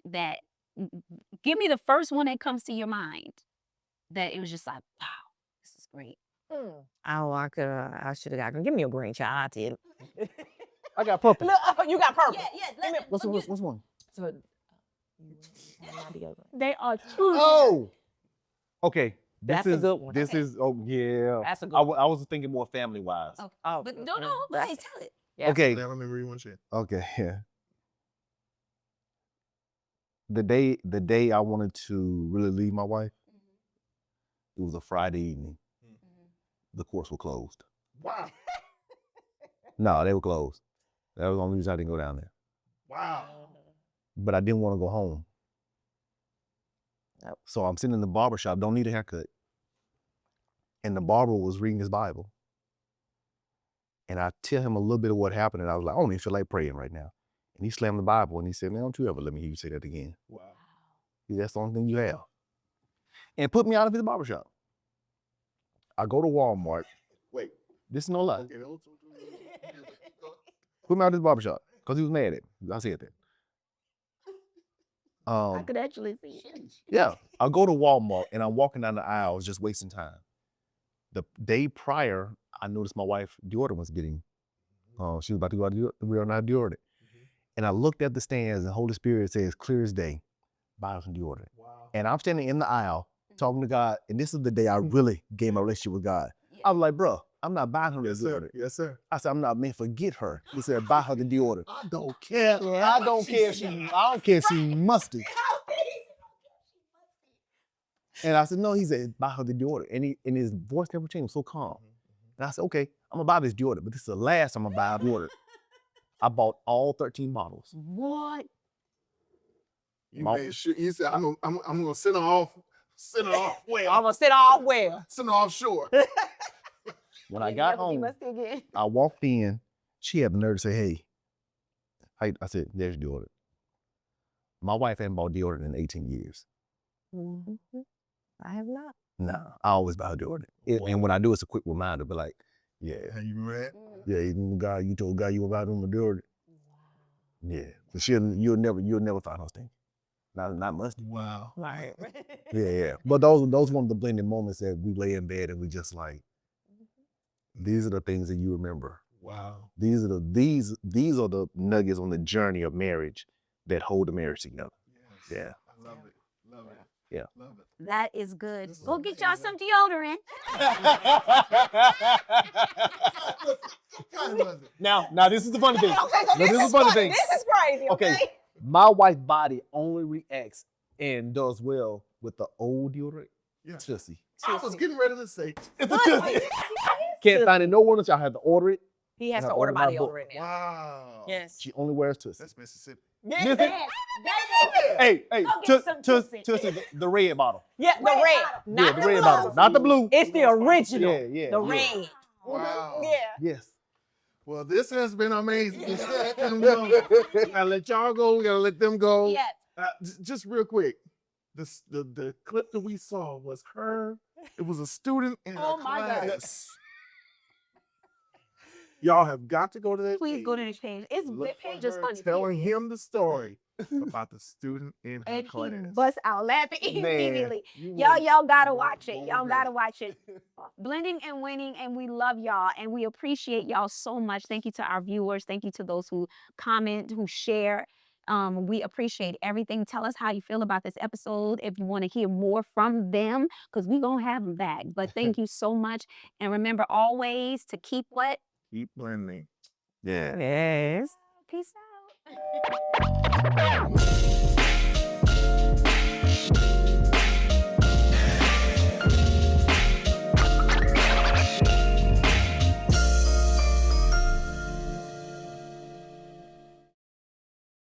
give me the first one that comes to your mind. That it was just like, wow, this is great. Oh, I should have got. Give me a green child. I did. I got purple. Look, you got purple. Yeah. What's one? So, They are two. Oh. Okay. That's a good one. This Okay. is yeah. That's a good I one. was thinking more family wise. Okay. Oh, But no, please tell it. Yeah. Okay. I remember you one shit. Okay. Yeah. The day I wanted to really leave my wife, it was a Friday evening. The courts were closed. Wow. No, they were closed. That was the only reason I didn't go down there. Wow. But I didn't want to go home. Yep. So I'm sitting in the barber shop, don't need a haircut. And the barber was reading his Bible. And I tell him a little bit of what happened, and I was like, I don't even feel like praying right now. And he slammed the Bible and he said, man, don't you ever let me hear you say that again. Wow. That's the only thing you have. And put me out of his barber shop. I go to Walmart. Wait. This is no lie. Okay. Put me out of his barber shop because he was mad at me. I said that. I could actually see it. Yeah, I go to Walmart and I'm walking down the aisles just wasting time. The day prior, I noticed my wife deodorant was getting, she was about to go out to run out of deodorant. And I looked at the stands and Holy Spirit says, clear as day, buy her some deodorant. Wow. And I'm standing in the aisle talking to God, and this is the day I really gave my relationship with God. I was like, bro, I'm not buying her the deodorant. Yes, sir. I said, I'm not meant to forget her. He said, buy her the deodorant. I don't care. I don't care if she musty. And I said, no, he said, buy her the deodorant. And his voice never changed, so calm. And I said, okay, I'm gonna buy this deodorant, but this is the last time I'm gonna buy a deodorant. I bought all 13 bottles. What? You made sure you said I'm gonna send her off well. I'm gonna sit all well. Send her offshore. When I got home, I walked in, she had the nerve to say, hey, I said, there's deodorant. My wife hadn't bought deodorant in 18 years. I have not. No, I always buy her deodorant. And when I do, it's a quick reminder, but like, yeah. Hey, you remember that? Yeah, you told God you were about them deodorant. Yeah, but you'll never find her stinking. Not musty. Wow. Right. Yeah. But those one of the blended moments that we lay in bed and we just like, these are the things that you remember. Wow. These are the nuggets on the journey of marriage that hold the marriage together. Yes. Yeah. I love it. Love it. Yeah. Love it. That is good. Go get y'all some deodorant. Now this is the funny thing. Okay, so Now, this is the funny thing. This is crazy. Okay, my wife's body only reacts and does well with the old deodorant. Yeah. Tussie. I was getting ready to say. It's a Tussie. Can't find it nowhere else. Y'all have to order it. He has And to I order ordered my body book. odor in there. Wow. Yes. She only wears Tussie. That's Mississippi. Yes. Hey, Go get some Tussie. Tussie, the red bottle. Yeah, the red. Yeah, Not the the red blue. bottle, not the blue. It's the original. Yeah. The yeah. red. Wow. Yeah. Yes. Well, this has been amazing. We gotta let y'all go. We gotta let them go. Yeah. Just real quick, the clip that we saw was her. It was a student in her Oh my God. class. Y'all have got to go to that. Please go to this page. It's Look that for page is her funny. telling him the story about the student in her And class. he busts out laughing Man, immediately. You Y'all were gotta watch it. blown Y'all gotta away. watch it. Blending and winning, and we love y'all, and we appreciate y'all so much. Thank you to our viewers. Thank you to those who comment, who share. We appreciate everything. Tell us how you feel about this episode. If you want to hear more from them, because we're gonna have them back. But thank you so much, and remember always to keep what? Keep blending. Yeah. Yes. Peace out.